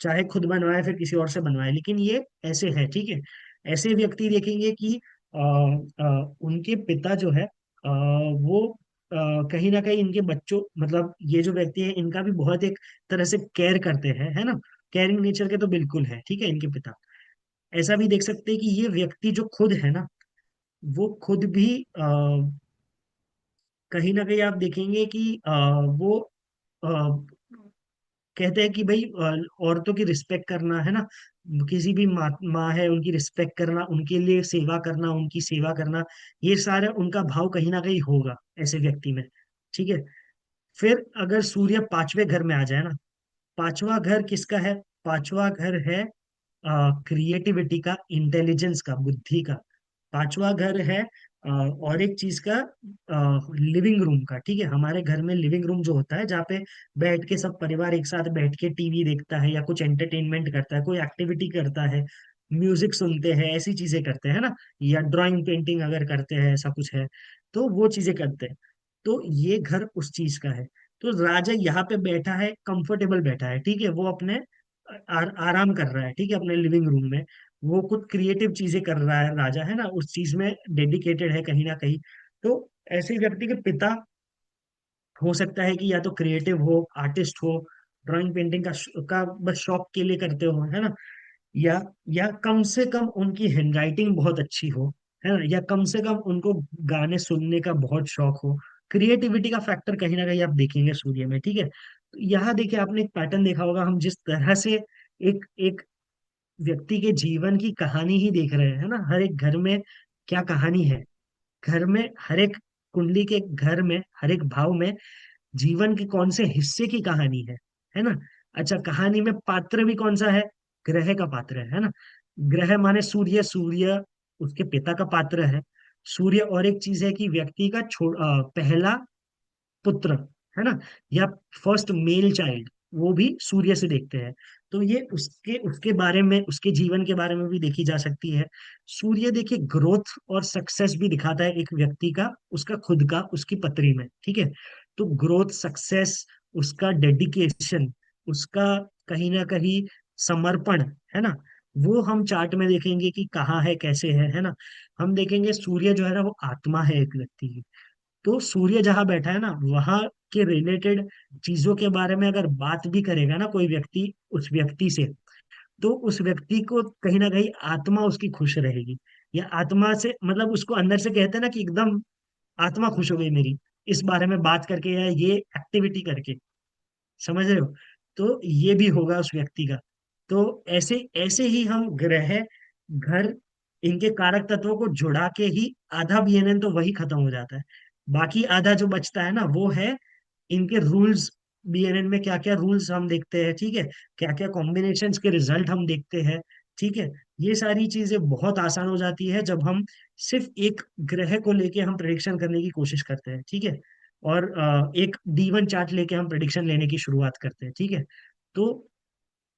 चाहे खुद बनवाए फिर किसी और से बनवाए, लेकिन ये ऐसे है, ठीक है। ऐसे व्यक्ति देखेंगे कि उनके पिता जो है, वो कहीं ना कहीं इनके बच्चों, मतलब ये जो व्यक्ति है इनका भी बहुत एक तरह से केयर करते हैं, है ना। केयरिंग नेचर के तो बिल्कुल है, ठीक है, इनके पिता। ऐसा भी देख सकते हैं कि ये व्यक्ति जो खुद है ना, वो खुद भी कहीं ना कहीं आप देखेंगे कि वो आ, कहते हैं कि भाई औरतों की रिस्पेक्ट करना, है ना, किसी भी माँ है उनकी रिस्पेक्ट करना, उनके लिए सेवा करना, उनकी सेवा करना, ये सारा उनका भाव कहीं ना कहीं होगा ऐसे व्यक्ति में, ठीक है। फिर अगर सूर्य पांचवें घर में आ जाए ना, पांचवा घर किसका है? पांचवा घर है क्रिएटिविटी का, इंटेलिजेंस का, बुद्धि का। पांचवा घर है और एक चीज का लिविंग रूम का, ठीक है। हमारे घर में लिविंग रूम जो होता है जहाँ पे बैठ के सब परिवार एक साथ बैठ के टीवी देखता है या कुछ एंटरटेनमेंट करता है, कोई एक्टिविटी करता है, म्यूजिक सुनते हैं, ऐसी चीजें करते हैं ना, या ड्राइंग पेंटिंग अगर करते हैं, ऐसा कुछ है तो वो चीजें करते हैं। तो ये घर उस चीज का है। तो राजा यहाँ पे बैठा है, कंफर्टेबल बैठा है, ठीक है। वो अपने आराम कर रहा है, ठीक है, अपने लिविंग रूम में। वो कुछ क्रिएटिव चीजें कर रहा है, राजा है ना, उस चीज में डेडिकेटेड है कहीं ना कहीं। तो ऐसे व्यक्ति के पिता हो सकता है कि या तो क्रिएटिव हो, आर्टिस्ट हो, ड्राइंग पेंटिंग का बस शौक के लिए करते हो, है ना, या कम से कम उनकी हैंडराइटिंग बहुत अच्छी हो, है ना, या कम से कम उनको गाने सुनने का बहुत शौक हो। क्रिएटिविटी का फैक्टर कहीं ना कहीं आप देखेंगे सूर्य में, ठीक है। तो यहाँ देखिए, आपने एक पैटर्न देखा होगा, हम जिस तरह से एक एक व्यक्ति के जीवन की कहानी ही देख रहे हैं, है ना, हर एक घर में क्या कहानी है, घर में हर एक कुंडली के घर में हर एक भाव में जीवन के कौन से हिस्से की कहानी है ना। अच्छा, कहानी में पात्र भी कौन सा है, ग्रह का पात्र है ना। ग्रह माने सूर्य, सूर्य उसके पिता का पात्र है। सूर्य और एक चीज है कि व्यक्ति का पहला पुत्र, है ना, या फर्स्ट मेल चाइल्ड, वो भी सूर्य से देखते हैं। तो ये उसके उसके बारे में, उसके जीवन के बारे में भी देखी जा सकती है। सूर्य देखिए ग्रोथ और सक्सेस भी दिखाता है एक व्यक्ति का, उसका खुद का, उसकी पत्री में, ठीक है। तो ग्रोथ, सक्सेस, उसका डेडिकेशन, उसका कहीं ना कहीं समर्पण, है ना, वो हम चार्ट में देखेंगे कि कहाँ है, कैसे है ना। हम देखेंगे सूर्य जो है ना, वो आत्मा है एक व्यक्ति की। तो सूर्य जहां बैठा है ना, वहां के रिलेटेड चीजों के बारे में अगर बात भी करेगा ना कोई व्यक्ति उस व्यक्ति से, तो उस व्यक्ति को कहीं ना कहीं आत्मा उसकी खुश रहेगी, या आत्मा से मतलब उसको अंदर से कहते हैं ना कि एकदम आत्मा खुश हो गई मेरी इस बारे में बात करके या ये एक्टिविटी करके, समझ रहे हो। तो ये भी होगा उस व्यक्ति का। तो ऐसे ऐसे ही हम ग्रह, घर, इनके कारक तत्वों को जुड़ा के ही आधा बीएनएन तो वही खत्म हो जाता है। बाकी आधा जो बचता है ना, वो है इनके रूल्स। बीएनएन में क्या क्या रूल्स हम देखते हैं, ठीक है, क्या क्या कॉम्बिनेशंस के रिजल्ट हम देखते हैं, ठीक है। ये सारी चीजें बहुत आसान हो जाती है जब हम सिर्फ एक ग्रह को लेके हम प्रेडिक्शन करने की कोशिश करते हैं, ठीक है। और एक D1 चार्ट लेके हम प्रेडिक्शन लेने की शुरुआत करते हैं, ठीक है। तो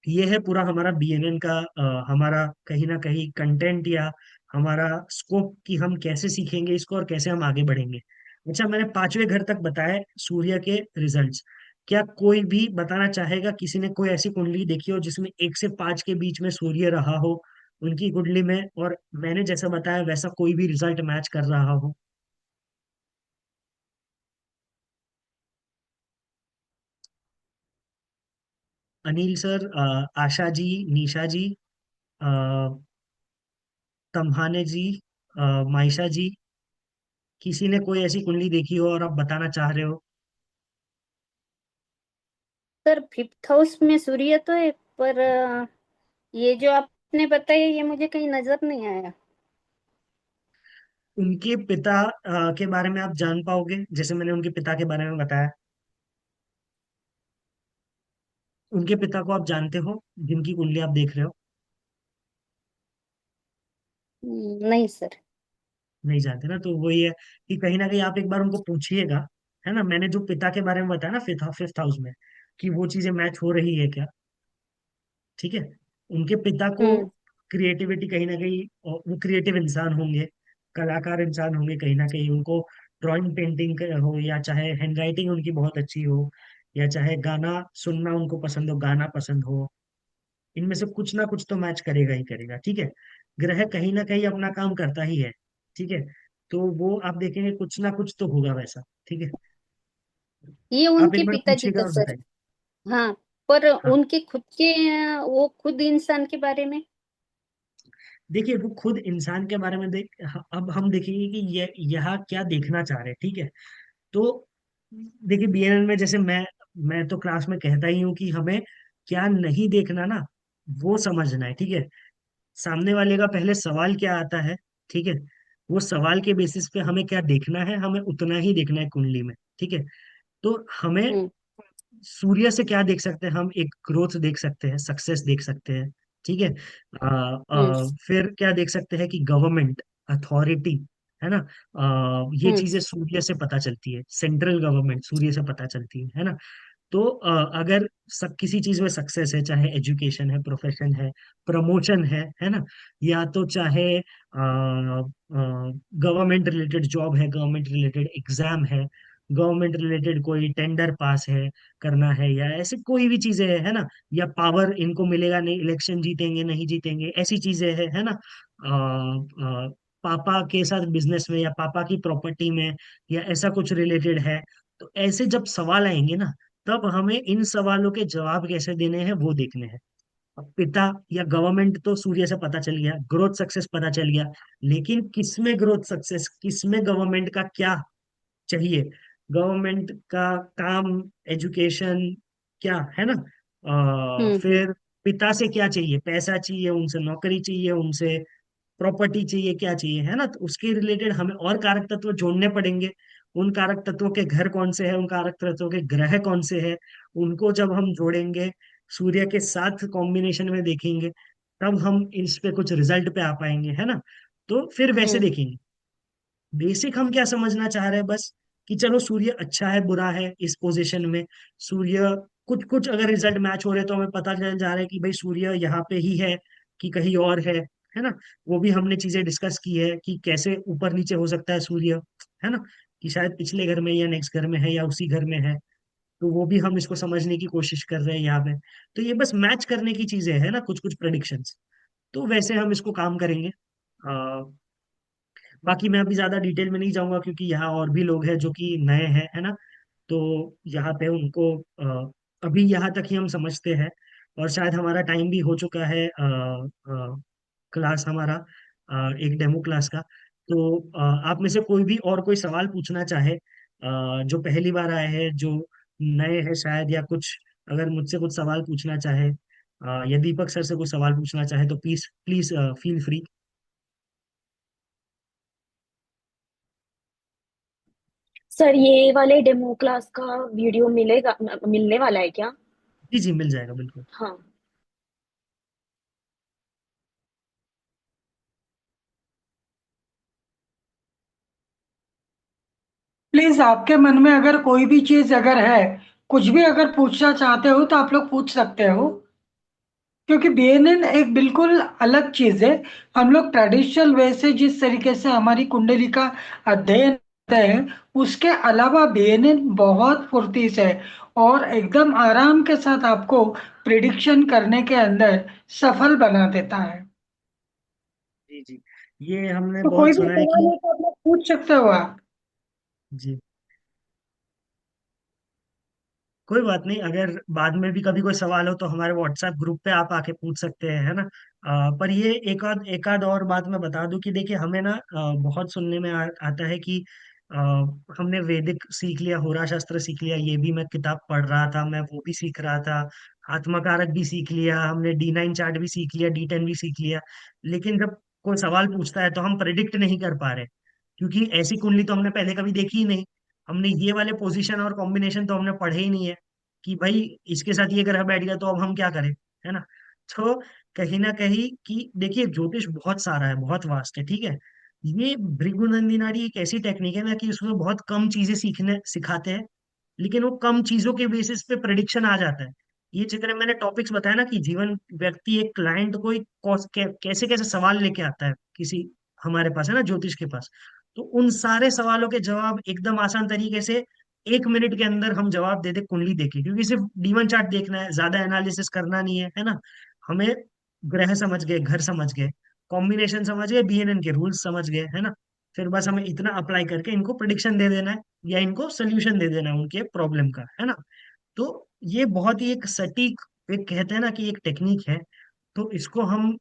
ये है पूरा हमारा बीएनएन का हमारा कहीं ना कहीं कंटेंट, या हमारा स्कोप कि हम कैसे सीखेंगे इसको और कैसे हम आगे बढ़ेंगे। अच्छा, मैंने 5वें घर तक बताया सूर्य के रिजल्ट्स। क्या कोई भी बताना चाहेगा, किसी ने कोई ऐसी कुंडली देखी हो जिसमें 1 से 5 के बीच में सूर्य रहा हो उनकी कुंडली में, और मैंने जैसा बताया वैसा कोई भी रिजल्ट मैच कर रहा हो? अनिल सर, आशा जी, निशा जी, अ, तम्हाने जी, माइशा जी, किसी ने कोई ऐसी कुंडली देखी हो और आप बताना चाह रहे हो? सर 5th हाउस में सूर्य तो है, पर ये जो आपने बताया ये मुझे कहीं नजर नहीं आया। उनके पिता के बारे में आप जान पाओगे, जैसे मैंने उनके पिता के बारे में बताया। उनके पिता को आप जानते हो जिनकी कुंडली आप देख रहे हो? नहीं सर। नहीं जानते ना, तो वही है कि कहीं ना कहीं आप एक बार उनको पूछिएगा, है ना। मैंने जो पिता के बारे में बताया ना, फिफ्थ फिफ्थ हाउस में, कि वो चीजें मैच हो रही है क्या, ठीक है। उनके पिता को हम्म। क्रिएटिविटी कहीं ना कहीं, और वो क्रिएटिव इंसान होंगे, कलाकार इंसान होंगे कहीं ना कहीं। उनको ड्राइंग पेंटिंग हो, या चाहे हैंड राइटिंग उनकी बहुत अच्छी हो, या चाहे गाना सुनना उनको पसंद हो, गाना पसंद हो, इनमें से कुछ ना कुछ तो मैच करेगा ही करेगा, ठीक है। ग्रह कहीं ना कहीं अपना काम करता ही है, ठीक है। तो वो आप देखेंगे कुछ ना कुछ तो होगा वैसा, ठीक है। ये आप उनके एक बार पिताजी पूछिएगा का और सर। बताइए। हाँ, पर हाँ, उनके खुद के वो खुद इंसान के बारे में। देखिए वो खुद इंसान के बारे में अब हम देखेंगे कि ये यहाँ क्या देखना चाह रहे हैं, ठीक है। तो देखिए बीएनएन में जैसे मैं तो क्लास में कहता ही हूँ कि हमें क्या नहीं देखना ना, वो समझना है, ठीक है। सामने वाले का पहले सवाल क्या आता है, ठीक है, वो सवाल के बेसिस पे हमें क्या देखना है, हमें उतना ही देखना है कुंडली में, ठीक है। तो हमें हम्म। सूर्य से क्या देख सकते हैं, हम एक ग्रोथ देख सकते हैं, सक्सेस देख सकते हैं, ठीक है। हम्म। फिर क्या देख सकते हैं कि गवर्नमेंट, अथॉरिटी, है ना। ये हम्म चीजें सूर्य से पता चलती है, सेंट्रल गवर्नमेंट सूर्य से पता चलती है ना। तो अगर सब किसी चीज में सक्सेस है, चाहे एजुकेशन है, प्रोफेशन है, प्रमोशन है ना, या तो चाहे गवर्नमेंट रिलेटेड जॉब है, गवर्नमेंट रिलेटेड एग्जाम है, गवर्नमेंट रिलेटेड कोई टेंडर पास है करना है, या ऐसे कोई भी चीजें है ना, या पावर इनको मिलेगा नहीं, इलेक्शन जीतेंगे नहीं जीतेंगे, ऐसी चीजें है ना। पापा के साथ बिजनेस में, या पापा की प्रॉपर्टी में, या ऐसा कुछ रिलेटेड है। तो ऐसे जब सवाल आएंगे ना, तब हमें इन सवालों के जवाब कैसे देने हैं वो देखने हैं। अब पिता या गवर्नमेंट तो सूर्य से पता चल गया, ग्रोथ सक्सेस पता चल गया, लेकिन किसमें ग्रोथ सक्सेस, किसमें गवर्नमेंट का क्या चाहिए, गवर्नमेंट का काम, एजुकेशन क्या है ना। हम्म। फिर पिता से क्या चाहिए, पैसा चाहिए उनसे, नौकरी चाहिए उनसे, प्रॉपर्टी चाहिए, क्या चाहिए है ना। तो उसके रिलेटेड हमें और कारक तत्व जोड़ने पड़ेंगे। उन कारक तत्वों के घर कौन से हैं, उन कारक तत्वों के ग्रह कौन से हैं, उनको जब हम जोड़ेंगे, सूर्य के साथ कॉम्बिनेशन में देखेंगे, तब हम इस पे कुछ रिजल्ट पे आ पाएंगे, है ना। तो फिर वैसे हम्म। देखेंगे। बेसिक हम क्या समझना चाह रहे हैं बस, कि चलो सूर्य अच्छा है बुरा है इस पोजीशन में। सूर्य कुछ कुछ अगर रिजल्ट मैच हो रहे तो हमें पता चल जा रहा है कि भाई सूर्य यहाँ पे ही है कि कहीं और है ना। वो भी हमने चीजें डिस्कस की है कि कैसे ऊपर नीचे हो सकता है सूर्य, है ना, कि शायद पिछले घर में या नेक्स्ट घर में है या उसी घर में है। तो वो भी हम इसको समझने की कोशिश कर रहे हैं यहाँ पे। तो ये बस मैच करने की चीजें है ना, कुछ कुछ प्रेडिक्शंस। तो वैसे हम इसको काम करेंगे। बाकी मैं अभी ज्यादा डिटेल में नहीं जाऊंगा, क्योंकि यहाँ और भी लोग हैं जो कि नए हैं, है ना। तो यहाँ पे उनको अभी यहाँ तक ही हम समझते हैं। और शायद हमारा टाइम भी हो चुका है, क्लास हमारा, एक डेमो क्लास का। तो आप में से कोई भी और कोई सवाल पूछना चाहे, जो पहली बार आए हैं, जो नए हैं शायद, या कुछ अगर मुझसे कुछ सवाल पूछना चाहे, या दीपक सर से कुछ सवाल पूछना चाहे, तो please please feel free. Sir ये वाले डेमो क्लास का वीडियो मिलेगा, मिलने वाला है क्या? जी जी, मिल जाएगा बिल्कुल। हाँ। प्लीज आपके मन में अगर कोई भी चीज अगर है, कुछ भी अगर पूछना चाहते हो तो आप लोग पूछ सकते हो। क्योंकि बीएनएन एक बिल्कुल अलग चीज है। हम लोग ट्रेडिशनल वे से जिस तरीके से हमारी कुंडली का अध्ययन करते हैं, उसके अलावा बीएनएन बहुत फुर्ती से और एकदम आराम के साथ आपको प्रिडिक्शन करने के अंदर सफल बना देता है। जी जी, ये हमने तो कोई बहुत भी सुना है सवाल कि, है तो आप लोग पूछ सकते हो आप। जी कोई बात नहीं, अगर बाद में भी कभी कोई सवाल हो तो हमारे व्हाट्सएप ग्रुप पे आप आके पूछ सकते हैं, है ना। पर ये एक आध और बात मैं बता दूं कि देखिए हमें ना बहुत सुनने में आता है कि अ, हमने वैदिक सीख लिया, होरा शास्त्र सीख लिया, ये भी मैं किताब पढ़ रहा था, मैं वो भी सीख रहा था, आत्मकारक भी सीख लिया हमने, D9 चार्ट भी सीख लिया, D10 भी सीख लिया, लेकिन जब कोई सवाल पूछता है तो हम प्रेडिक्ट नहीं कर पा रहे, क्योंकि ऐसी कुंडली तो हमने पहले कभी देखी ही नहीं। हमने ये वाले पोजीशन और कॉम्बिनेशन तो हमने पढ़े ही नहीं है, कि भाई इसके साथ ये ग्रह बैठ गया तो अब हम क्या करें, है ना। तो कहीं ना कहीं कि देखिए ज्योतिष बहुत सारा है, बहुत वास्ट है, ठीक है। ये भृगुनंदिनारी एक ऐसी टेक्निक है ना कि उसमें बहुत कम चीजें सीखने सिखाते हैं, लेकिन वो कम चीजों के बेसिस पे प्रिडिक्शन आ जाता है। ये जितने मैंने टॉपिक्स बताया ना, कि जीवन व्यक्ति एक क्लाइंट को एक कैसे कैसे सवाल लेके आता है किसी, हमारे पास है ना ज्योतिष के पास, तो उन सारे सवालों के जवाब एकदम आसान तरीके से 1 मिनट के अंदर हम जवाब दे दे कुंडली देके, क्योंकि सिर्फ D1 चार्ट देखना है, ज्यादा एनालिसिस करना नहीं है ना। हमें ग्रह समझ गए, घर समझ गए, कॉम्बिनेशन समझ गए, BNN के रूल्स समझ गए, है ना। फिर बस हमें इतना अप्लाई करके इनको प्रिडिक्शन दे देना है, या इनको सोल्यूशन दे देना है उनके प्रॉब्लम का, है ना। तो ये बहुत ही एक सटीक, एक कहते हैं ना कि एक टेक्निक है। तो इसको हम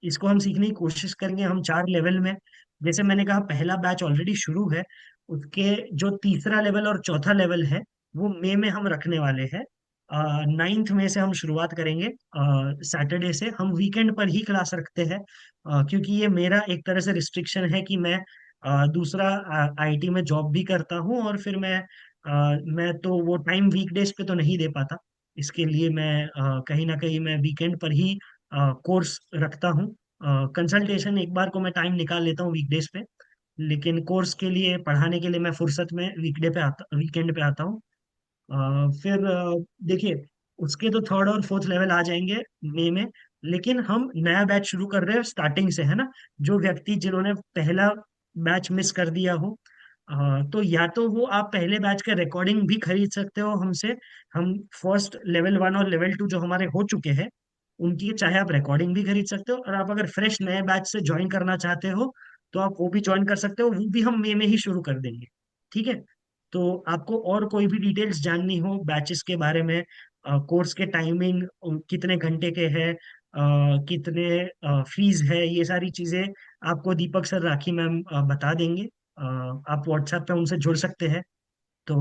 इसको हम सीखने की कोशिश करेंगे, हम 4 लेवल में। जैसे मैंने कहा पहला बैच ऑलरेडी शुरू है, उसके जो तीसरा लेवल और चौथा लेवल है वो मई में हम रखने वाले हैं। 9 मई से हम शुरुआत करेंगे, सैटरडे से। हम वीकेंड पर ही क्लास रखते हैं, क्योंकि ये मेरा एक तरह से रिस्ट्रिक्शन है कि मैं दूसरा IT में जॉब भी करता हूँ, और फिर मैं तो वो टाइम वीकडेज पे तो नहीं दे पाता। इसके लिए मैं कहीं ना कहीं मैं वीकेंड पर ही कोर्स रखता हूँ। कंसल्टेशन एक बार को मैं टाइम निकाल लेता हूँ वीकडेज पे, लेकिन कोर्स के लिए पढ़ाने के लिए मैं फुर्सत में वीकेंड पे आता हूँ। फिर देखिए, उसके तो थर्ड और फोर्थ लेवल आ जाएंगे मई में, लेकिन हम नया बैच शुरू कर रहे हैं स्टार्टिंग से, है ना। जो व्यक्ति जिन्होंने पहला बैच मिस कर दिया हो, तो या तो वो आप पहले बैच का रिकॉर्डिंग भी खरीद सकते हो हमसे। हम फर्स्ट लेवल 1 और लेवल 2 जो हमारे हो चुके हैं उनकी चाहे आप रिकॉर्डिंग भी खरीद सकते हो, और आप अगर फ्रेश नए बैच से ज्वाइन करना चाहते हो तो आप वो भी ज्वाइन कर सकते हो, वो भी हम मई में ही शुरू कर देंगे। ठीक है। तो आपको और कोई भी डिटेल्स जाननी हो बैचेस के बारे में, कोर्स के टाइमिंग कितने घंटे के हैं, कितने फीस है, ये सारी चीजें आपको दीपक सर, राखी मैम बता देंगे। आप व्हाट्सएप पे उनसे जुड़ सकते हैं। तो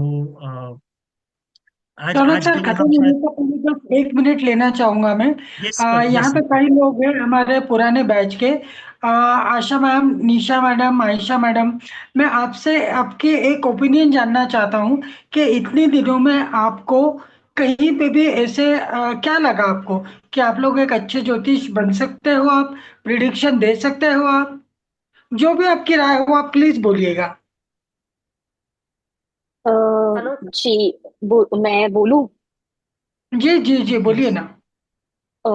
आज शौनक आज सर, के लिए खत्म हम होने शायद। से पहले बस 1 मिनट लेना चाहूंगा मैं। यस सर, यहाँ यस पे सर। कई लोग हैं हमारे पुराने बैच के। आशा मैम, निशा मैडम, आयशा मैडम, मैं आपसे आपके एक ओपिनियन जानना चाहता हूँ कि इतने दिनों में आपको कहीं पे भी ऐसे क्या लगा आपको कि आप लोग एक अच्छे ज्योतिष बन सकते हो, आप प्रिडिक्शन दे सकते हो, आप जो भी आपकी राय हो आप प्लीज बोलिएगा। अ, हेलो। जी, मैं बोलूं? जी जी जी, बोलिए यस। ना। अ,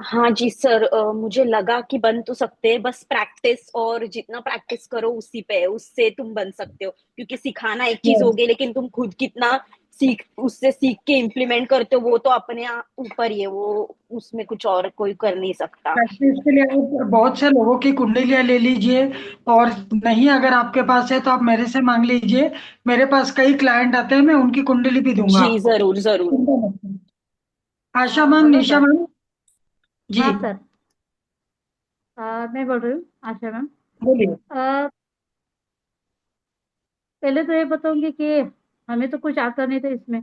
हाँ जी सर, मुझे लगा कि बन तो सकते हैं, बस प्रैक्टिस, और जितना प्रैक्टिस करो उसी पे है, उससे तुम बन सकते हो। क्योंकि सिखाना एक चीज Yes. होगी, लेकिन तुम खुद कितना उससे सीख के इम्प्लीमेंट करते हो वो तो अपने ऊपर ही है, वो उसमें कुछ और कोई कर नहीं सकता। प्रैक्टिस के लिए आप बहुत से लोगों की कुंडलियां ले लीजिए, और नहीं अगर आपके पास है तो आप मेरे से मांग लीजिए। मेरे पास कई क्लाइंट आते हैं, मैं उनकी कुंडली भी दूंगा जी आपको। जरूर जरूर। चिंता मत करिए। आशा मैम, हेलो निशा सर। मैम। जी, हाँ सर। मैं बोल रही हूँ आशा मैम। बोलिए। अ, पहले तो ये बताऊंगी कि हमें तो कुछ आता नहीं था इसमें।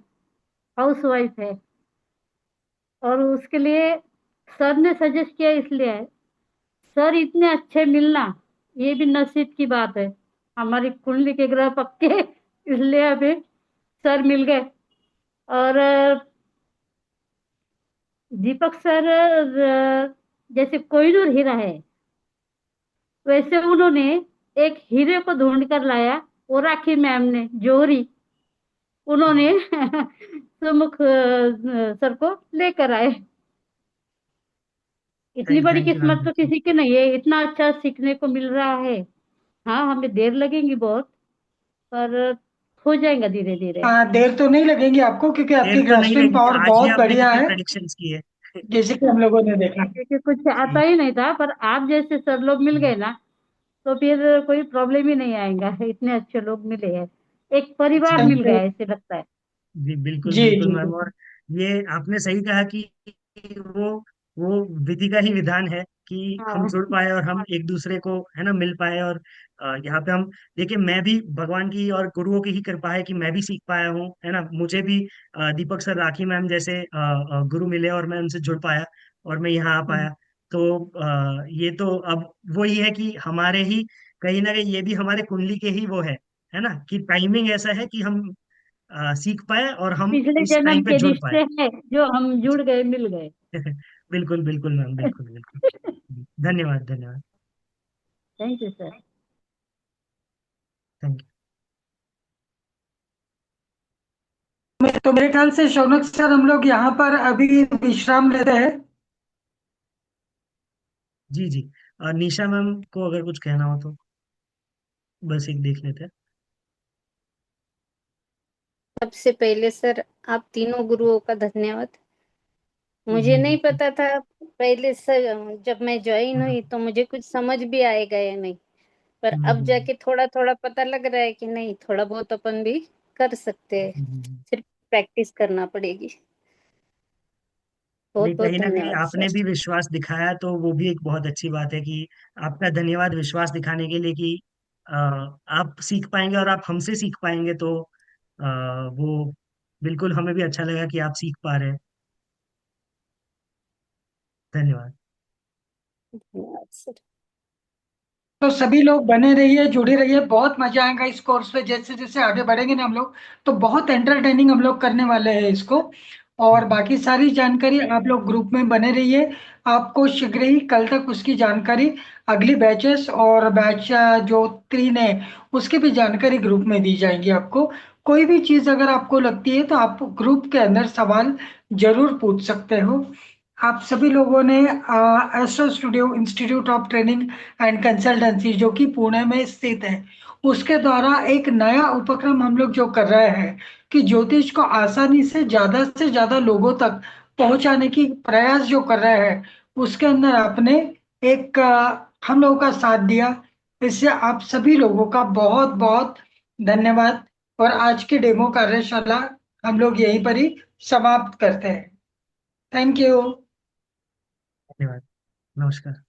हाउस वाइफ है, और उसके लिए सर ने सजेस्ट किया इसलिए है। सर इतने अच्छे मिलना ये भी नसीब की बात है। हमारी कुंडली के ग्रह पक्के इसलिए हमें सर मिल गए। और दीपक सर जैसे कोहिनूर हीरा है, वैसे उन्होंने एक हीरे को ढूंढ कर लाया। वो राखी मैम ने जोहरी, उन्होंने सुमुख सर को लेकर आए। इतनी बड़ी थैंक यू मैम। किस्मत तो किसी की नहीं है, इतना अच्छा सीखने को मिल रहा है। हाँ, हमें देर लगेंगी बहुत, पर हो जाएगा धीरे धीरे। देर तो नहीं लगेंगी आपको, क्योंकि देर आपकी तो नहीं ग्रास्पिंग लगी, पावर आज ही बहुत आपने बढ़िया कितनी है, प्रेडिक्शंस की है। जैसे कि हम लोगों ने देखा। क्योंकि कुछ आता जी। ही नहीं था, पर आप जैसे सर लोग मिल गए ना, तो फिर कोई प्रॉब्लम ही नहीं आएगा। इतने अच्छे लोग मिले हैं, एक परिवार जी। मिल थैंक यू। गया ऐसे लगता है। जी बिल्कुल जी बिल्कुल जी मैम। और ये आपने सही कहा कि वो वो विधि का ही विधान है कि हम हाँ। जुड़ पाए और हम एक दूसरे को, है ना, मिल पाए। और यहाँ पे हम देखिए, मैं भी भगवान की और गुरुओं की ही कृपा है कि मैं भी सीख पाया हूँ, है ना। मुझे भी दीपक सर, राखी मैम जैसे गुरु मिले और मैं उनसे जुड़ पाया और मैं यहाँ आ पाया। तो ये तो अब वही है कि हमारे ही कहीं ना कहीं ये भी हमारे कुंडली के ही वो है ना, कि टाइमिंग ऐसा है कि हम सीख पाए और हम पिछले इस जन्म टाइम पे के जुड़ पाए। रिश्ते हैं जो हम जुड़ गए, मिल गए। बिल्कुल बिल्कुल मैम, बिल्कुल बिल्कुल। धन्यवाद धन्यवाद। Thank you sir. थैंक तो मेरे ख्याल से शौनक सर, हम लोग यहाँ पर अभी विश्राम लेते हैं। You. Ji ji. Nisha ma'am को अगर कुछ कहना हो तो बस एक देख लेते हैं। सबसे पहले सर, आप तीनों गुरुओं का धन्यवाद। मुझे जी नहीं बिल्कुल। पता था पहले सर, जब मैं ज्वाइन हुई तो मुझे कुछ समझ भी आएगा या नहीं। पर अब हम्म, जाके थोड़ा थोड़ा पता लग रहा है कि नहीं, थोड़ा बहुत अपन भी कर सकते हैं। हम्म। सिर्फ प्रैक्टिस करना पड़ेगी। बहुत नहीं, बहुत कहीं ना कहीं धन्यवाद आपने सर। भी विश्वास दिखाया तो वो भी एक बहुत अच्छी बात है कि आपका धन्यवाद विश्वास दिखाने के लिए कि आप सीख पाएंगे और आप हमसे सीख पाएंगे, तो वो बिल्कुल हमें भी अच्छा लगा कि आप सीख पा रहे हैं। धन्यवाद। धन्यवाद सर। तो सभी लोग बने रहिए, जुड़े रहिए, बहुत मजा आएगा इस कोर्स पे। जैसे जैसे आगे बढ़ेंगे ना हम लोग, तो बहुत एंटरटेनिंग हम लोग करने वाले हैं इसको। और बाकी सारी जानकारी आप लोग ग्रुप में बने रहिए। आपको शीघ्र ही कल तक उसकी जानकारी, अगली बैचेस और बैच जो 3 है उसकी भी जानकारी ग्रुप में दी जाएगी आपको। कोई भी चीज़ अगर आपको लगती है तो आप ग्रुप के अंदर सवाल जरूर पूछ सकते हो। आप सभी लोगों ने astro studio institute of training and consultancy जो कि पुणे में स्थित है, उसके द्वारा एक नया उपक्रम हम लोग जो कर रहे हैं कि ज्योतिष को आसानी से ज्यादा लोगों तक पहुंचाने की प्रयास जो कर रहे हैं, उसके अंदर आपने एक हम लोगों का साथ दिया। इससे आप सभी लोगों का बहुत बहुत धन्यवाद। और आज की डेमो कार्यशाला हम लोग यहीं पर ही समाप्त करते हैं। Thank you. धन्यवाद। नमस्कार।